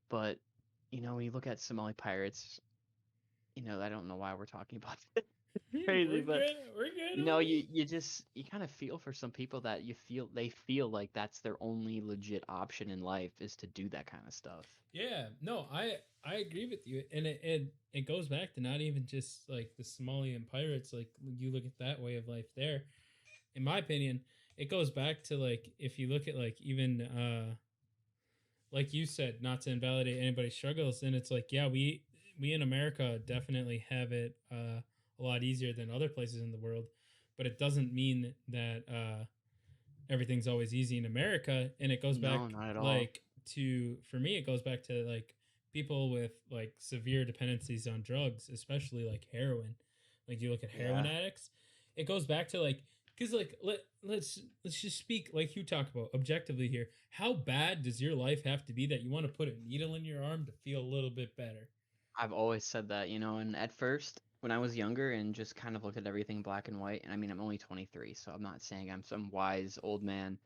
But, when you look at Somali pirates, I don't know why we're talking about this. Crazy, We're but good. We're good, you kind of feel for some people that they feel like that's their only legit option in life is to do that kind of stuff. Yeah, no, I agree with you, and it goes back to not even just like the Somalian pirates. Like you look at that way of life there. In my opinion, it goes back to like if you look at like even like you said, not to invalidate anybody's struggles, and it's like yeah, we in America definitely have it a lot easier than other places in the world, but it doesn't mean that everything's always easy in America. And it goes No, back not at all. like to for me, it goes back to like people with like severe dependencies on drugs, especially like heroin. Like you look at heroin Yeah. addicts, it goes back to like because like let's just speak like you talk about objectively here. How bad does your life have to be that you want to put a needle in your arm to feel a little bit better? I've always said that, and at first when I was younger and just kind of looked at everything black and white, and I mean I'm only 23, so I'm not saying I'm some wise old man,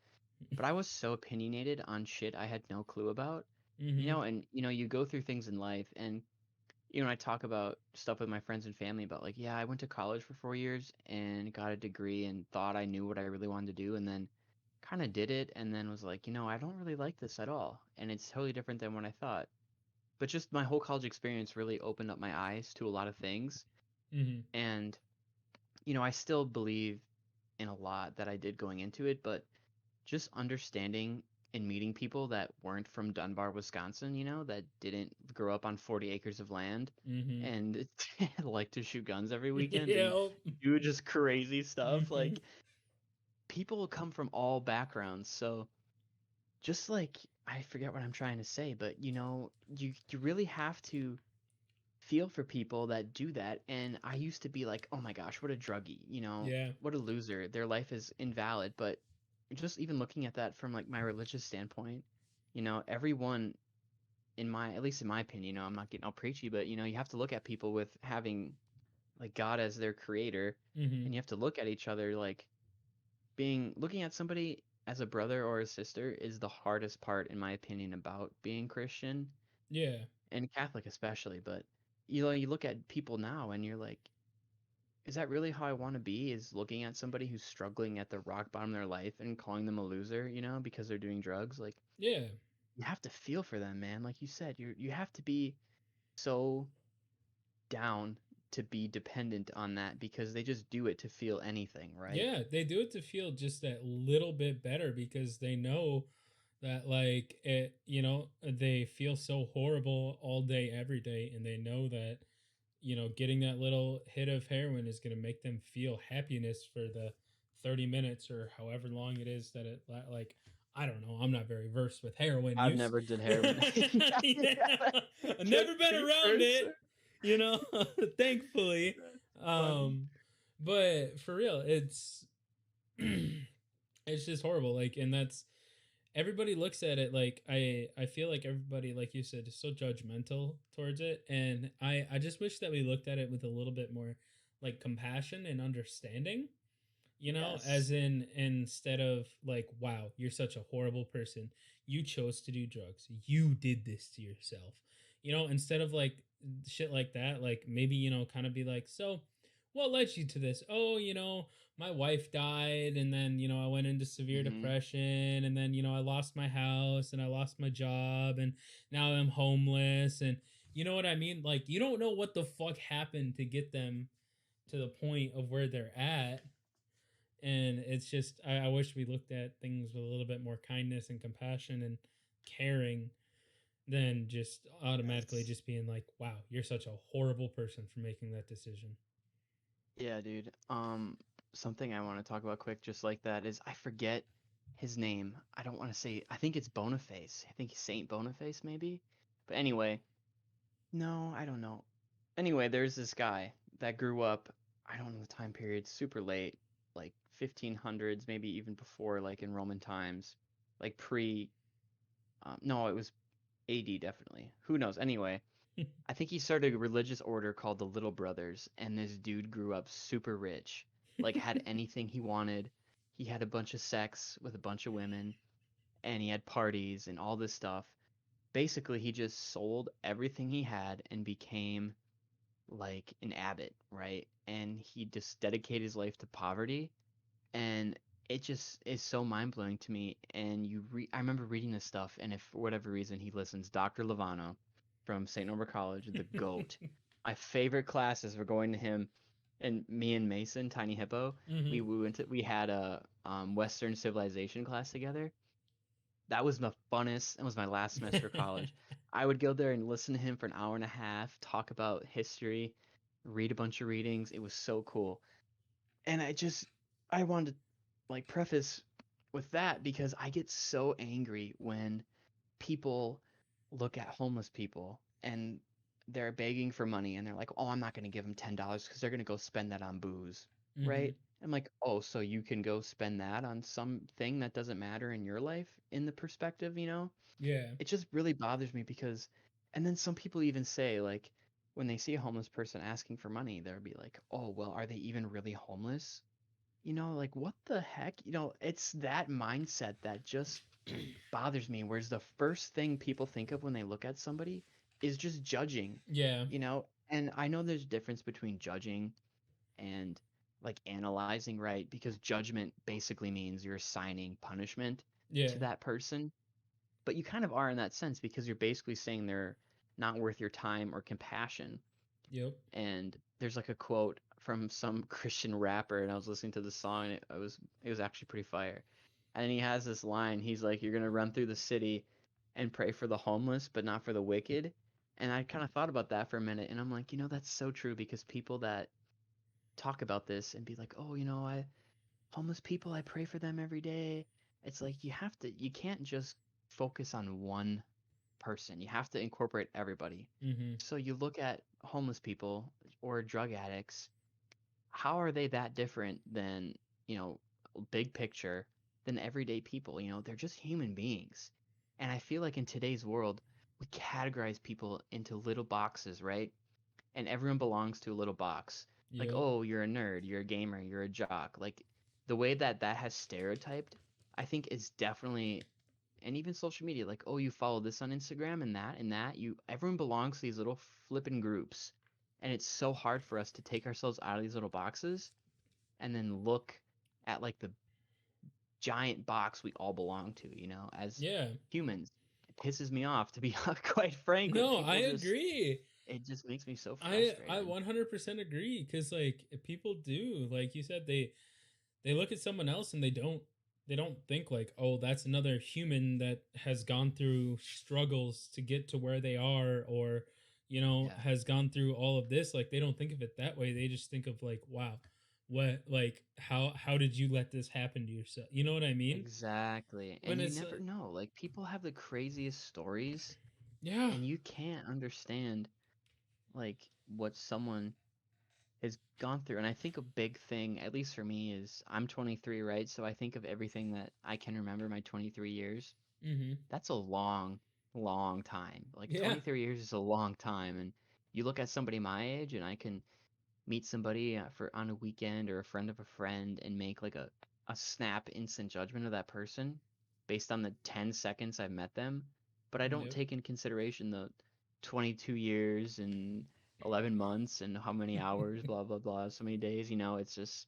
but I was so opinionated on shit I had no clue about. Mm-hmm. And you go through things in life and I talk about stuff with my friends and family about like, yeah, I went to college for 4 years and got a degree and thought I knew what I really wanted to do, and then kind of did it, and then was like, I don't really like this at all, and it's totally different than what I thought. But just my whole college experience really opened up my eyes to a lot of things, Mm-hmm. and I still believe in a lot that I did going into it, but just understanding and meeting people that weren't from Dunbar, Wisconsin, that didn't grow up on 40 acres of land Mm-hmm. and like to shoot guns every weekend and Yep. do just crazy stuff. Mm-hmm. Like people come from all backgrounds. So just like I forget what I'm trying to say, but you really have to feel for people that do that. And I used to be like, oh my gosh, what a druggie, Yeah. what a loser. Their life is invalid. But just even looking at that from like my religious standpoint, everyone at least in my opinion, I'm not getting all preachy, but you have to look at people with having like God as their creator, Mm-hmm. and you have to look at each other like looking at somebody as a brother or a sister is the hardest part in my opinion about being Christian Yeah. and Catholic especially. But you look at people now and you're like, is that really how I want to be? Is looking at somebody who's struggling at the rock bottom of their life and calling them a loser, because they're doing drugs? Like Yeah. you have to feel for them, man. Like you said, you have to be so down to be dependent on that because they just do it to feel anything, right? Yeah, they do it to feel just that little bit better because they know that like it, they feel so horrible all day every day, and they know that getting that little hit of heroin is going to make them feel happiness for the 30 minutes or however long it is that like I don't know, I'm not very versed with heroin I've use. never did heroin. Yeah, I've Good never been around it, precursor. you know thankfully. That's funny. um but for real, it's just horrible, like, and that's everybody looks at it like I feel like everybody, like you said, is so judgmental towards it, and I just wish that we looked at it with a little bit more like compassion and understanding, as Yes. in, instead of like, wow, you're such a horrible person, you chose to do drugs, you did this to yourself, instead of like shit like that, like maybe, kind of be like, so what led you to this? Oh, my wife died, and then, I went into severe Hmm. depression, and then, I lost my house and I lost my job, and now I'm homeless, and you know what I mean? Like, you don't know what the fuck happened to get them to the point of where they're at. And it's just, I wish we looked at things with a little bit more kindness and compassion and caring than just automatically Yes. just being like, wow, you're such a horrible person for making that decision. Yeah, dude. Something I want to talk about quick, just like that, is I forget his name. I don't want to say. I think it's Boniface. I think he's Saint Boniface, maybe. But anyway, no, I don't know. Anyway, there's this guy that grew up. I don't know the time period. Super late, like 1500s, maybe even before, like in Roman times, like pre. No, it was AD definitely. Who knows? Anyway, I think he started a religious order called the Little Brothers, and this dude grew up super rich, like had anything he wanted. He had a bunch of sex with a bunch of women, and he had parties and all this stuff. Basically, he just sold everything he had and became like an abbot, right? And he just dedicated his life to poverty, and it just is so mind blowing to me. And I remember reading this stuff, and if for whatever reason he listens, Dr. Lovano from St. Norbert College, the goat. My favorite classes were going to him, and me and Mason, Tiny Hippo. Hmm. We had a Western civilization class together. That was the funnest. It was my last semester of college. I would go there and listen to him for an hour and a half, talk about history, read a bunch of readings. It was so cool. And I wanted to like preface with that because I get so angry when people look at homeless people and they're begging for money and they're like, "Oh, I'm not going to give them $10 because they're going to go spend that on booze." Hmm. Right? I'm like, "Oh, so you can go spend that on something that doesn't matter in your life in the perspective, you know?" Yeah. It just really bothers me because and then some people even say like when they see a homeless person asking for money, they'll be like, "Oh, well, are they even really homeless?" Like what the heck? It's that mindset that just bothers me. Whereas the first thing people think of when they look at somebody is just judging, Yeah. And I know there's a difference between judging and like analyzing, right? Because judgment basically means you're assigning punishment Yeah. to that person. But you kind of are in that sense because you're basically saying they're not worth your time or compassion. Yep. And there's like a quote from some Christian rapper, and I was listening to the song, and it was actually pretty fire. And he has this line. He's like, "You're gonna run through the city and pray for the homeless, but not for the wicked." And I kind of thought about that for a minute, and I'm like, that's so true because people that talk about this and be like, "Oh, I homeless people, I pray for them every day." It's like you can't just focus on one person. You have to incorporate everybody. Hmm. So you look at homeless people or drug addicts, how are they that different than, you know, big picture than everyday people? They're just human beings. And I feel like in today's world, we categorize people into little boxes, right? And everyone belongs to a little box. Like, Yep. oh, you're a nerd, you're a gamer, you're a jock. Like the way that that has stereotyped, I think is definitely and even social media like oh you follow this on Instagram and that you everyone belongs to these little flippin' groups and it's so hard for us to take ourselves out of these little boxes and then look at like the giant box we all belong to as Yeah. humans. It pisses me off to be quite frank with No, I people just agree. it just makes me so I frustrated. 100% agree because like people do like you said they look at someone else and they don't think like, oh, that's another human that has gone through struggles to get to where they are, or Yeah, has gone through all of this. Like they don't think of it that way. They just think of like, wow, what, like how did you let this happen to yourself? You know what I mean? exactly. When And you it's never know. Like people have the craziest stories, yeah. and you can't understand like what someone has gone through. And I think a big thing, at least for me, is I'm 23, right? So I think of everything that I can remember my 23 years. Mm-hmm. That's a long, long time. Like Yeah. 23 years is a long time. And you look at somebody my age, and I can meet somebody for on a weekend or a friend of a friend and make like a snap instant judgment of that person based on the 10 seconds I've met them, but I don't Yep. take in consideration the 22 years and 11 months and how many hours, blah blah blah, so many days, it's just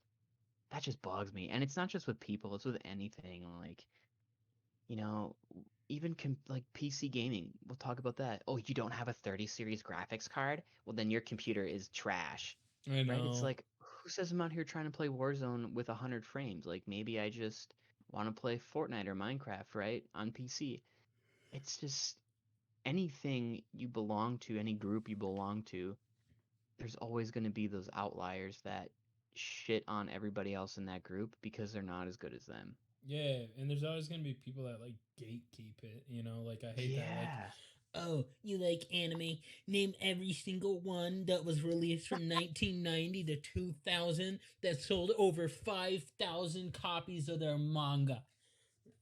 that just bugs me. And it's not just with people, it's with anything, like, you know, even like PC gaming. We'll talk about that. Oh, you don't have a 30 series graphics card? Well, then your computer is trash. I Right? It's know. like, who says I'm out here trying to play Warzone with 100 frames? Like, maybe I just want to play Fortnite or Minecraft, right? On PC. It's just anything you belong to, any group you belong to, there's always going to be those outliers that shit on everybody else in that group because they're not as good as them. Yeah, and there's always gonna be people that like gatekeep it. Like I hate that. Like, Yeah. oh, you like anime? Name every single one that was released from 1990 to 2000 that sold over 5,000 copies of their manga.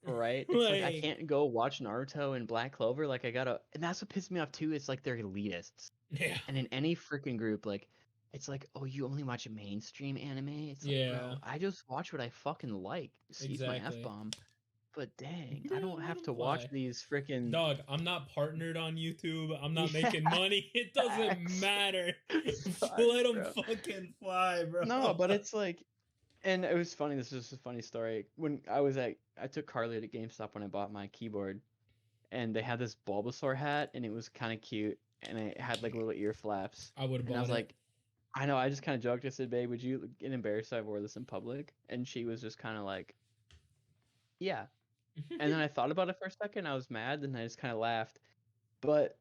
Right? It's like I Like, can't go watch Naruto and Black Clover. Like I gotta, and that's what pisses me off too. It's like they're elitists, yeah, and in any freaking group, like it's like, oh, you only watch mainstream anime. It's like, yeah, bro, I just watch what I fucking like. Excuse my f exactly. bomb, but dang, I Bro, don't let have them to watch fly. these freaking Dog, I'm not partnered on YouTube. I'm not yeah making money. It doesn't facts, matter. facts, Let them bro. fucking fly, bro. No, but it's like, and it was funny. This is a funny story. When I took Carly to GameStop when I bought my keyboard, and they had this Bulbasaur hat, and it was kind of cute, and it had like little ear flaps. I would have And I was bought it. like, I know, I just kind of joked. I said, "Babe, would you get embarrassed if I wore this in public?" And she was just kind of like, "Yeah." And then I thought about it for a second. I was mad, and I just kind of laughed. But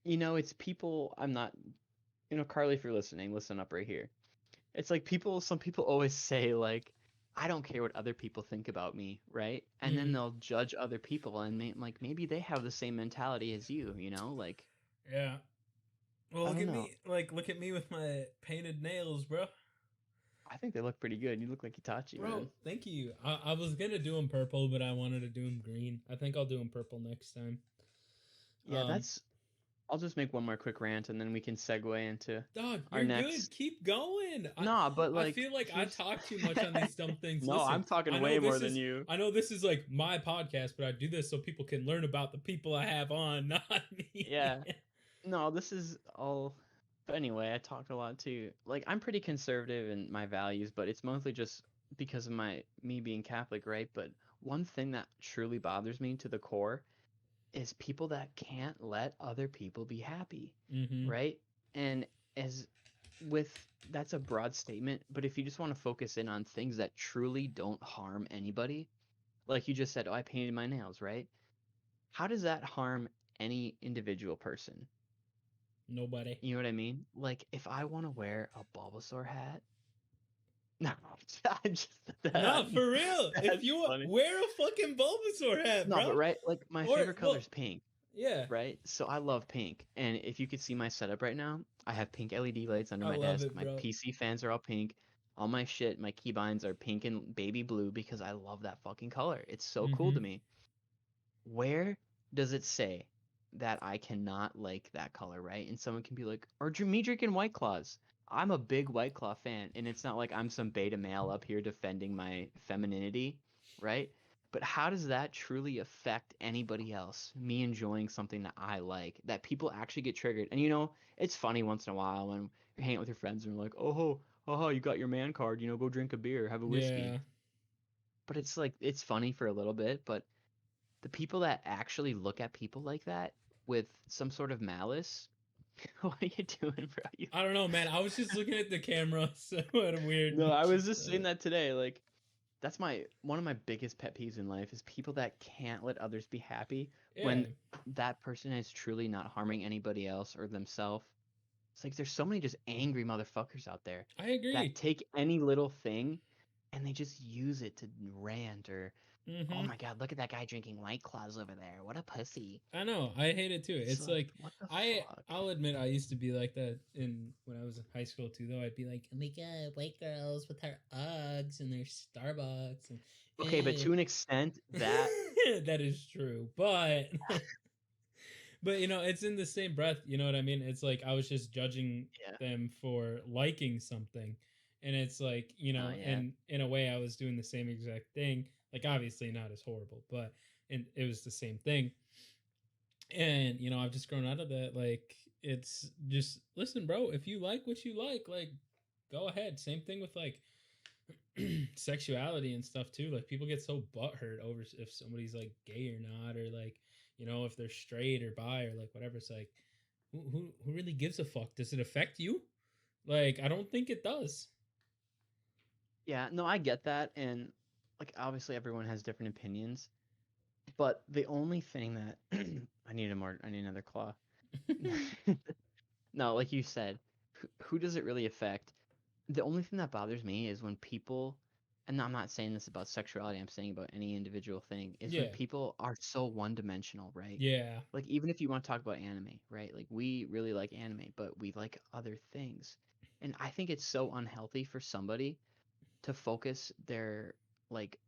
it's people. I'm not. Carly, if you're listening, listen up right here. It's like people. Some people always say like, "I don't care what other people think about me," right? And then Mhm. they'll judge other people, and like maybe they have the same mentality as you. Like Yeah. Well, I look don't at know. me. Like, look at me with my painted nails, bro. I think they look pretty good. You look like Itachi, Bro, man. thank you. I was gonna do them purple, but I wanted to do them green. I think I'll do them purple next time. Yeah, Um, that's. I'll just make one more quick rant, and then we can segue into Dog, our you're good. next. Keep going. Nah, but I like, feel like I here's. talk too much on these dumb things. No, Listen, I'm talking way more than you. I know this is like my podcast, but I do this so people can learn about the people I have on, not me. Yeah. No, this is all. But anyway, I talked a lot too. Like, I'm pretty conservative in my values, but it's mostly just because of me being Catholic, right? But one thing that truly bothers me to the core is people that can't let other people be happy, Mm-hmm. right? And as with that's a broad statement, but if you just want to focus in on things that truly don't harm anybody, like you just said, oh, I painted my nails, right? How does that harm any individual person? Nobody. You know what I mean? Like if I want to wear a Bulbasaur hat, no, I just said that. No, for real. If That's you funny. wear a fucking Bulbasaur hat, No, bro. but right, like my Or favorite color well, is pink. yeah, Right? So I love pink. And if you could see my setup right now, I have pink LED lights under I my love desk. it, My bro. PC fans are all pink. All my shit, my keybinds are pink and baby blue because I love that fucking color. It's so cool Mm-hmm. to me. Where does it say that I cannot like that color, right? And someone can be like, or me drinking White Claws. I'm a big White Claw fan, and it's not like I'm some beta male up here defending my femininity, right? But how does that truly affect anybody else? Me enjoying something that I like, that people actually get triggered. And it's funny once in a while when you're hanging out with your friends and you're like, oh, you got your man card, go drink a beer, have a whiskey. Yeah. But it's like, it's funny for a little bit, but the people that actually look at people like that with some sort of malice, What are you doing, bro? I don't know, man. I was just looking at the camera, so what a weird. No, I was just saying that today. Like, that's one of my biggest pet peeves in life is people that can't let others be happy Yeah, when that person is truly not harming anybody else or themselves. It's like there's so many just angry motherfuckers out there I that agree. take any little thing and they just use it to rant or, oh Mm-hmm. my god, look at that guy drinking White Claws over there. What a pussy. I know. I hate it too. It's It's like, like what the I fuck? I'll admit I used to be like that in when I was in high school too. Though I'd be like, oh my god, white girls with their Uggs and their Starbucks and Okay, but to an extent, that that is true. But but it's in the same breath. You know what I mean? It's like I was just judging yeah, them for liking something, and it's like oh yeah, in a way I was doing the same exact thing. Like obviously not as horrible, but it was the same thing. And I've just grown out of that. Like it's just listen, bro. If you like what you like, go ahead. Same thing with like sexuality and stuff too. Like people get so butthurt over if somebody's like gay or not, or like if they're straight or bi or like whatever. It's like who really gives a fuck? Does it affect you? Like I don't think it does. yeah. No, I get that, and like obviously everyone has different opinions, but the only thing that I need another claw. No, like you said, who does it really affect? The only thing that bothers me is when people, and I'm not saying this about sexuality, I'm saying about any individual thing, is when Yeah, people are so one-dimensional, right? yeah, Like even if you want to talk about anime, right? Like we really like anime, but we like other things. And I think it's so unhealthy for somebody to focus their like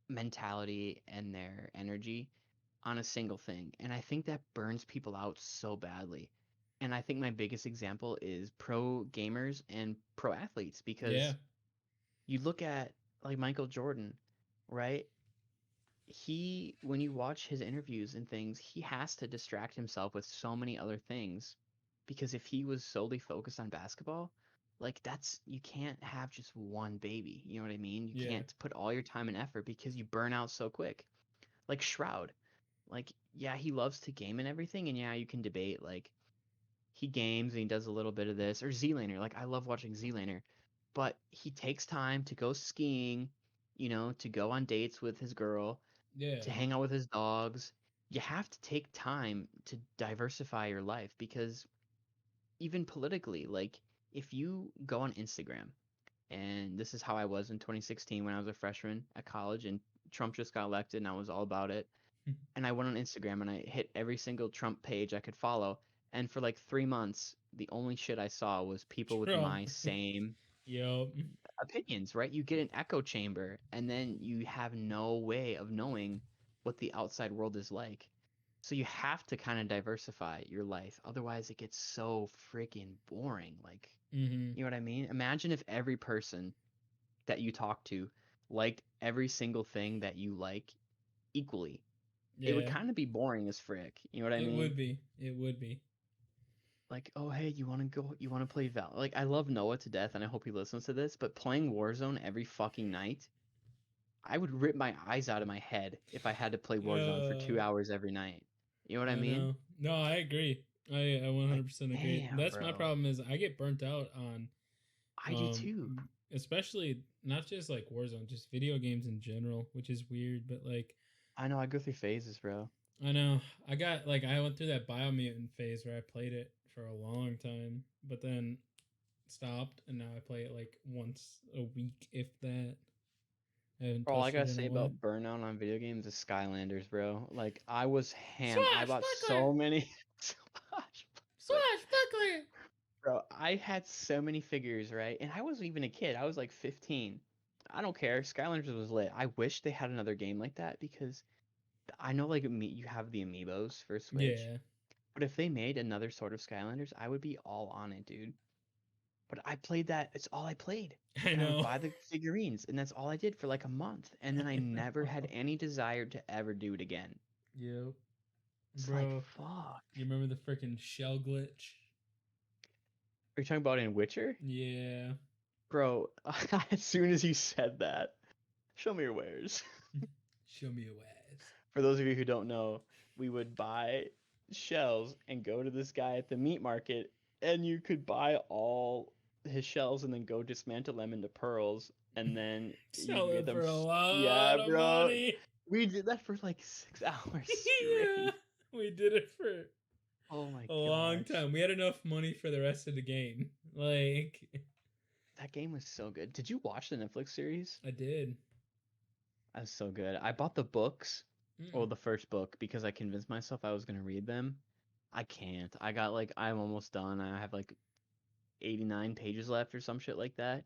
mentality and their energy on a single thing. And I think that burns people out so badly. And I think my biggest example is pro gamers and pro athletes yeah, because you look at like Michael Jordan, right? When you watch his interviews and things, he has to distract himself with so many other things because if he was solely focused on basketball, like you can't have just one baby. You know what I mean? You yeah, can't put all your time and effort because you burn out so quick. Like Shroud, like yeah, he loves to game and everything, and yeah, you can debate like he games and he does a little bit of this or Zlaner. Like I love watching Zlaner, but he takes time to go skiing, to go on dates with his girl, to yeah, hang out with his dogs. You have to take time to diversify your life because even politically, like if you go on Instagram, and this is how I was in 2016 when I was a freshman at college and Trump just got elected and I was all about it. And I went on Instagram and I hit every single Trump page I could follow. And for like 3 months, the only shit I saw was people with Trump. my same Yup. opinions, right? You get an echo chamber and then you have no way of knowing what the outside world is like. So you have to kind of diversify your life. Otherwise, it gets so freaking boring. Like, Mm-hmm. you know what I mean? Imagine if every person that you talk to liked every single thing that you like equally. It would Yeah, kind of be boring as frick. You know what I it mean? would be. It would be. Like, oh hey, you want to play Val? Like, I love Noah to death, and I hope he listens to this. But playing Warzone every fucking night, I would rip my eyes out of my head if I had to play Warzone for 2 hours every night. You know what I I mean? know. No, I agree. I Like, 100% agree. damn, That's my bro. problem is I get burnt out on I do too. especially not just like Warzone, just video games in general, which is weird, but like I know I go through phases, bro. I know I went through that Biomutant phase where I played it for a long time, but then stopped and now I play it like once a week if that. I haven't All I touched gotta it in a say while. about burnout on video games is Skylanders, bro. Like I was ham. I bought Swashbuckler! so many. Swashbuckler. Swashbuckler! Bro, I had so many figures, right? And I wasn't even a kid. I was like 15. I don't care. Skylanders was lit. I wish they had another game like that because I know like you have the amiibos for Switch, Yeah, but if they made another sort of Skylanders, I would be all on it, dude. But I played that. It's all I played. I And I would know. buy the figurines, and that's all I did for like a month. And then I I never had know. any desire to ever do it again. Yep. It's like, Bro, fuck. you remember the freaking shell glitch? Are you talking about in Witcher? Yeah. Bro, as soon as you said that, show me your wares. Show me your ways. For those of you who don't know, we would buy shells and go to this guy at the meat market, and you could buy all his shells and then go dismantle them into pearls, and then you Sell get it them. for a Yeah, lot of bro. money. We did that for like 6 hours Yeah, straight. we did it for Oh my a long gosh. time. We had enough money for the rest of the game. Like, That game was so good. Did you watch the Netflix series? I did. That was so good. I bought the books, or Mm. the first book, because I convinced myself I was gonna read them. I can't. I'm almost done. I have like 89 pages left or some shit like that.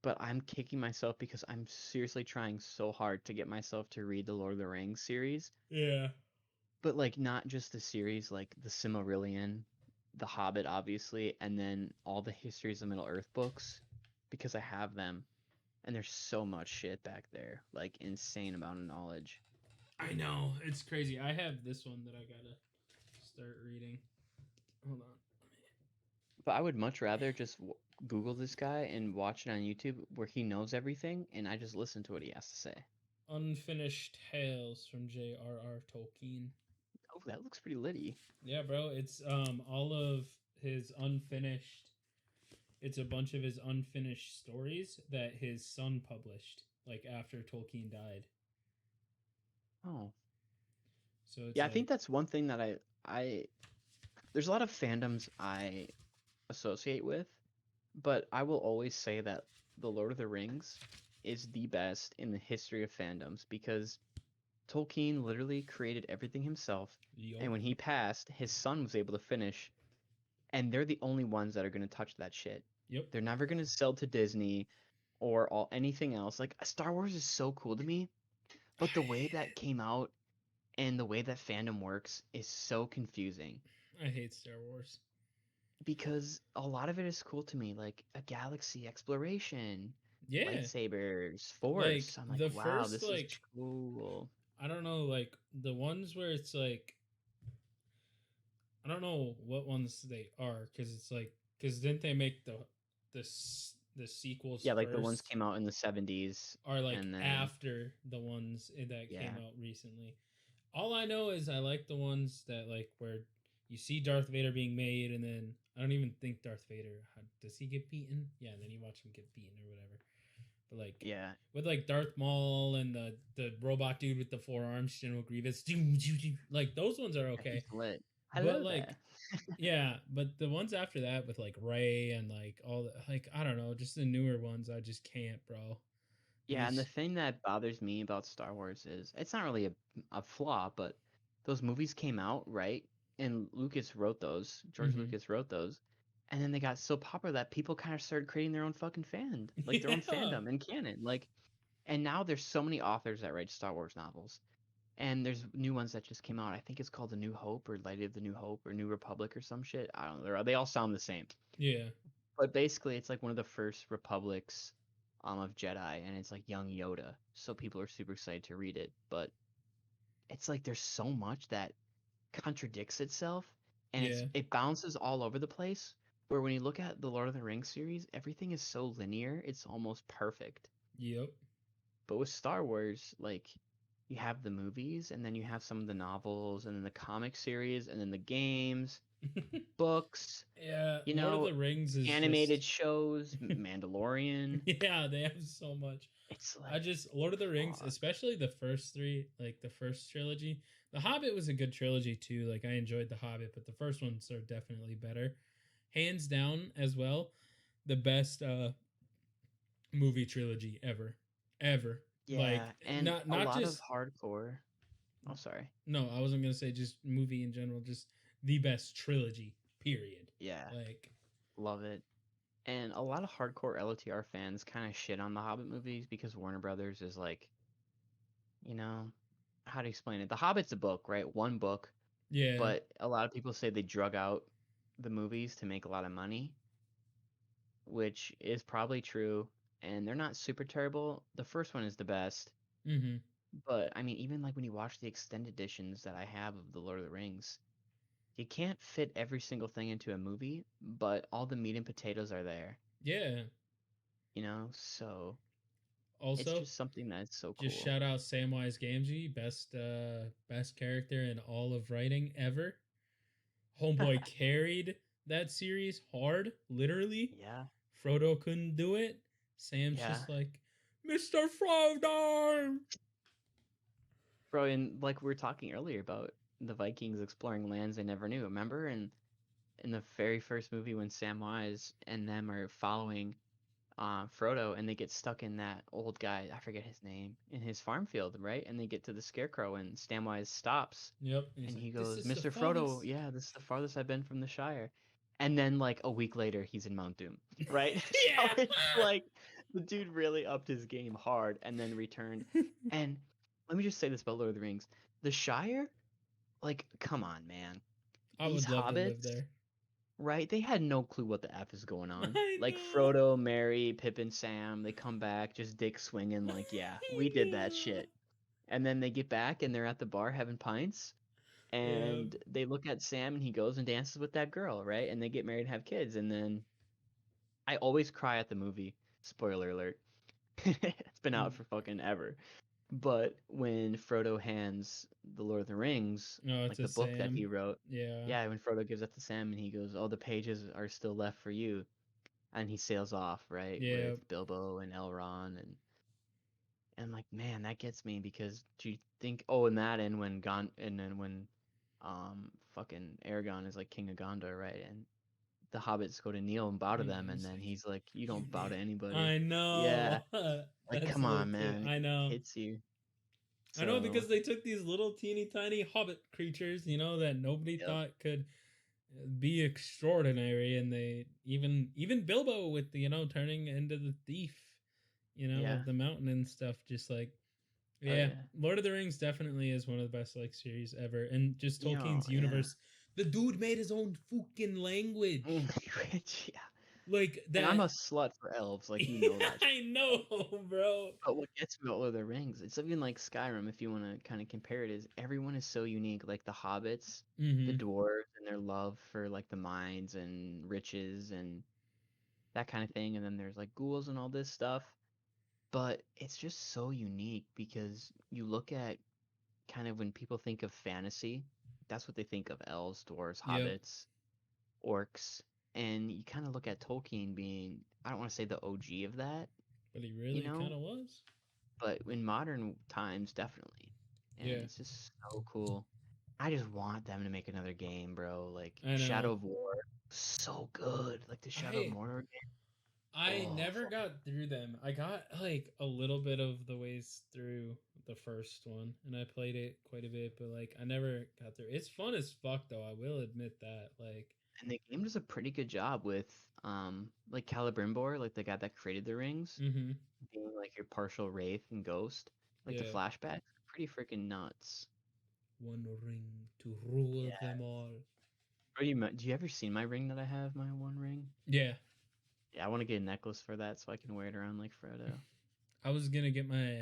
But I'm kicking myself because I'm seriously trying so hard to get myself to read the Lord of the Rings series. Yeah. But like not just the series, like the Silmarillion, the Hobbit, obviously, and then all the Histories of Middle Earth books, because I have them, and there's so much shit back there, like insane amount of knowledge. I know. It's crazy. I have this one that I gotta start reading. Hold on. But I would much rather just Google this guy and watch it on YouTube where he knows everything, and I just listen to what he has to say. Unfinished Tales from J.R.R. Tolkien. Oh, that looks pretty litty. Yeah, bro. It's all of his unfinished. It's a bunch of his unfinished stories that his son published, like after Tolkien died. Oh, So it's yeah, I like, think that's one thing that I there's a lot of fandoms I associate with, but I will always say that The Lord of the Rings is the best in the history of fandoms because Tolkien literally created everything himself, and yup, when he passed, his son was able to finish, and they're the only ones that are going to touch that shit. yep. They're never going to sell to Disney or anything else. Like Star Wars is so cool to me, but the way that came out and the way that fandom works is so confusing I hate Star Wars. because a lot of it is cool to me, like a galaxy exploration, Yeah, lightsabers, like force. I'm like, the wow, first, this is like, cool. I don't know, like the ones where it's like, I don't know what ones they are because it's like, because didn't they make the sequels Yeah, like the ones first, came out in the 70s, or like and then after the ones that came yeah, out recently? All I know is I like the ones that like where you see Darth Vader being made, and then I don't even think Darth Vader does he get beaten? Yeah, and then you watch him get beaten or whatever. But like yeah, with like Darth Maul and the robot dude with the four arms, General Grievous, like those ones are okay. he's lit. But Hello like there. yeah, but the ones after that with like Ray and like all the like I don't know, just the newer ones I just can't, bro. Yeah, and the These thing that bothers me about Star Wars is it's not really a flaw, but those movies came out, right? And Lucas wrote those, George mm-hmm. Lucas wrote those, and then they got so popular that people kind of started creating their own fucking like their own Yeah. fandom and canon. Like, and now there's so many authors that write Star Wars novels, and there's new ones that just came out. I think it's called The New Hope or Light of the New Hope or New Republic or some shit. I don't know. They all sound the same. Yeah. But basically, it's like one of the first republics of Jedi, and it's like young Yoda. So people are super excited to read it. But it's like there's so much that contradicts itself, and Yeah. it bounces all over the place. Where when you look at the Lord of the Rings series, everything is so linear, it's almost perfect. Yep. But with Star Wars, like you have the movies, and then you have some of the novels, and then the comic series, and then the games, books, Yeah, you Lord of know, the Rings is animated just shows, Mandalorian. yeah, they have so much. It's I like, just Lord of the Rings, fuck. especially the first three, like the first trilogy. The Hobbit was a good trilogy too. Like I enjoyed the Hobbit, but the first ones are definitely better. Hands down as well, the best movie trilogy ever. Ever. Yeah, Like and not a not lot of just hardcore. Oh, sorry. no, I wasn't gonna say just movie in general, just the best trilogy, period. Yeah, Like love it. And a lot of hardcore LOTR fans kind of shit on the Hobbit movies because Warner Brothers is like, you know, how to explain it? The Hobbit's a book, right? One book, yeah. but a lot of people say they drug out the movies to make a lot of money, which is probably true. And they're not super terrible. The first one is the best. Mm-hmm. But I mean, even like when you watch the extended editions that I have of The Lord of the Rings, you can't fit every single thing into a movie, but all the meat and potatoes are there, Yeah. you know? So it's Also, just something that's so just cool. shout out Samwise Gamgee, best character in all of writing ever. Homeboy carried that series hard, literally. Yeah, Frodo couldn't do it. Sam's yeah. just like, Mr. Frodo! Bro, and like we were talking earlier about the Vikings exploring lands they never knew. Remember in the very first movie when Samwise and them are following Frodo and they get stuck in that old guy, I forget his name, in his farm field, right? And they get to the Scarecrow and Samwise stops Yep. And he's and like, he this goes, is the "Mr. Frodo, farthest. yeah, this is the farthest I've been from the Shire." And then like a week later, he's in Mount Doom, right? So Yeah. it's like the dude really upped his game hard and then returned. And let me just say this about Lord of the Rings: the Shire, like, come on, man, I these would love to live hobbits, there. right? They had no clue what the f is going on. I Like know. Frodo, Merry, Pippin, Sam, they come back just dick swinging, like, yeah, we I did that know. shit. And then they get back and they're at the bar having pints Yeah. and they look at Sam and he goes and dances with that girl, right? And they get married and have kids. And then I always cry at the movie. Spoiler alert. It's been out for fucking ever. But when Frodo hands the Lord of the Rings, No, it's like a the book that Sam. he wrote, Yeah. yeah, when Frodo gives that to Sam and he goes, "Oh, the pages are still left for you," and he sails off, right, Yeah. with Bilbo and Elrond, and I'm like, man, that gets me because do you think? Oh, and that, and when and then when, fucking Aragon is like king of Gondor, right, and the hobbits go to kneel and bow to And them, and he's then like, he's like, "You you don't bow to kneel. anybody." I Yeah, know. like That's come on, lit too. man, I it know. hits you. I know So, because they took these little teeny tiny hobbit creatures, that nobody yep, thought could be extraordinary, and they even Bilbo with turning into the thief, yeah, of the mountain and stuff. Just like, oh yeah, yeah, Lord of the Rings definitely is one of the best like series ever, and just yeah, Tolkien's yeah. universe. The dude made his own fucking language, Language, yeah. like And I'm that. a slut for elves, like you know that. I know, bro. But what gets me about Lord of the Rings, it's even like Skyrim, if you want to kind of compare it, is everyone is so unique. Like the hobbits, the Mm-hmm. dwarves, and their love for like the mines and riches and that kind of thing. And then there's like ghouls and all this stuff. But it's just so unique because you look at kind of when people think of fantasy, that's what they think of elves, dwarves, Yep. hobbits, orcs. And you kind of look at Tolkien being, I don't want to say the OG of that, But he you really kind know, of was. but in modern times, definitely. And Yeah, it's just so cool. I just want them to make another game, bro. Like I know. Shadow of War, so good. Like the Shadow of I Mordor game. I Oh, never got through them. I got like a little bit of the ways through the first one, and I played it quite a bit, but like I never got through. It's fun as fuck though. I will admit that. Like, and the game does a pretty good job with like Celebrimbor, like the guy that created the rings, mm-hmm. being like your partial wraith and ghost. Like the Yeah, flashbacks, pretty freaking nuts. one ring to rule Yeah. them all. Do you ever seen my ring that I have? My one ring. Yeah, Yeah, I want to get a necklace for that so I can wear it around like Frodo. I was gonna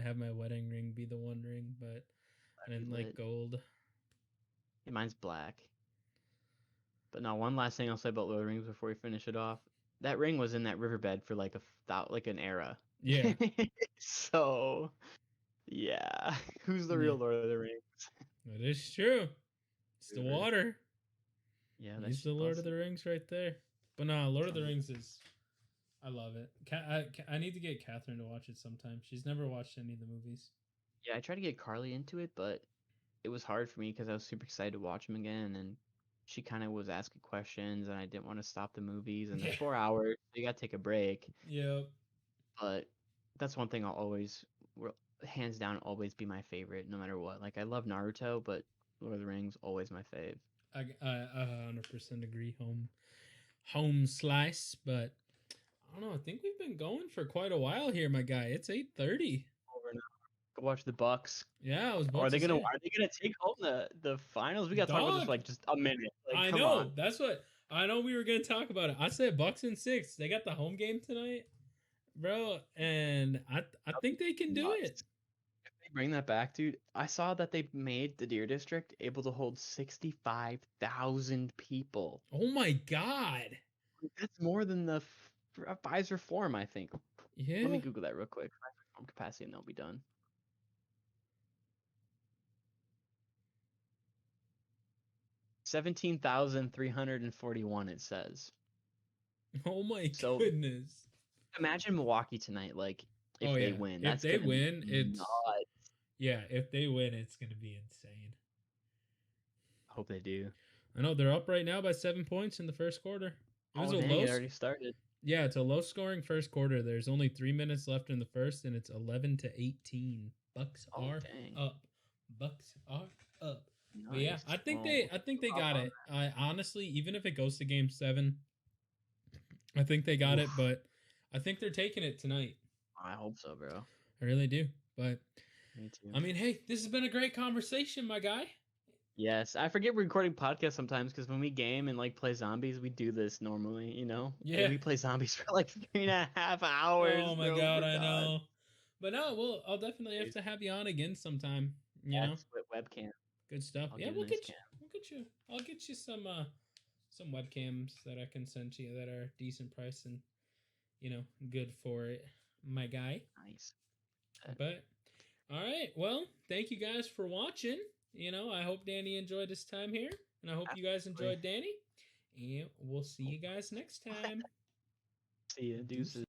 have my wedding ring be the one ring, but I That'd didn't be like lit. gold. Yeah, mine's black. But now, one last thing I'll say about Lord of the Rings before we finish it off. That ring was in that riverbed for like like an era. Yeah, So, yeah. Who's the yeah, real Lord of the Rings? that is true. It's the Dude. water. Yeah, that He's the shit Lord of busted. the Rings right there. But no, Lord of the Sounds- Rings is. I love it. I need to get Catherine to watch it sometime. She's never watched any of the movies. Yeah, I tried to get Carly into it, but it was hard for me because I was super excited to watch them again, and she kind of was asking questions, and I didn't want to stop the movies, and they're Yeah. 4 hours, so you gotta take a break. Yep. But that's one thing I'll always, hands down, always be my favorite, no matter what. Like I love Naruto, but Lord of the Rings always my fave. I 100% agree. Home slice, but I don't know. I think we've been going for quite a while here, my guy. It's 8:30. Over and go watch the Bucks. Yeah, I was Or about to say, are they gonna take home the finals? We gotta talk about this dog. for like just a minute. Like, I come know. on. That's what I know. We were gonna talk about it. I said Bucks in 6. They got the home game tonight, bro, and I That'd think be they can do it. nuts. If they bring that back, dude, I saw that they made the Deer District able to hold 65,000 people. Oh my god. That's more than the Pfizer Forum, I think. Let me Yeah. Google that real quick. Pfizer Forum capacity, and they'll be done. 17,341 it says. Oh my So goodness. imagine Milwaukee tonight, like if Oh they yeah. win. If That's they gonna be win, it's nuts. yeah, if they win, it's gonna be insane. Hope they do. I know they're up right now by 7 points in the first quarter. It was Oh a dang, it already started. yeah, it's a low scoring first quarter. There's only 3 minutes left in the first, and it's 11-18. Bucks are dang. up. Bucks are up. Nice. But yeah, I think they got it. I honestly, even if it goes to game 7, I think they got it, but I think they're taking it tonight. I hope so, bro. I really do. But me too. I mean, hey, this has been a great conversation, my guy. Yes, I forget we're recording podcasts sometimes because when we game and like play zombies, we do this normally, you know? Yeah. And we play zombies for like 3.5 hours. Oh my bro, god, I know. But no, I'll definitely have Jeez. to have you on again sometime. You know, with webcam. good stuff. I'll Yeah, get a we'll nice get you. We'll get you. I'll get you some webcams that I can send to you that are decent price and good for it, my guy. Nice. But all right, well, thank you guys for watching. I hope Danny enjoyed his time here, and I hope you guys enjoyed Danny. And we'll see you guys next time. See ya, deuces.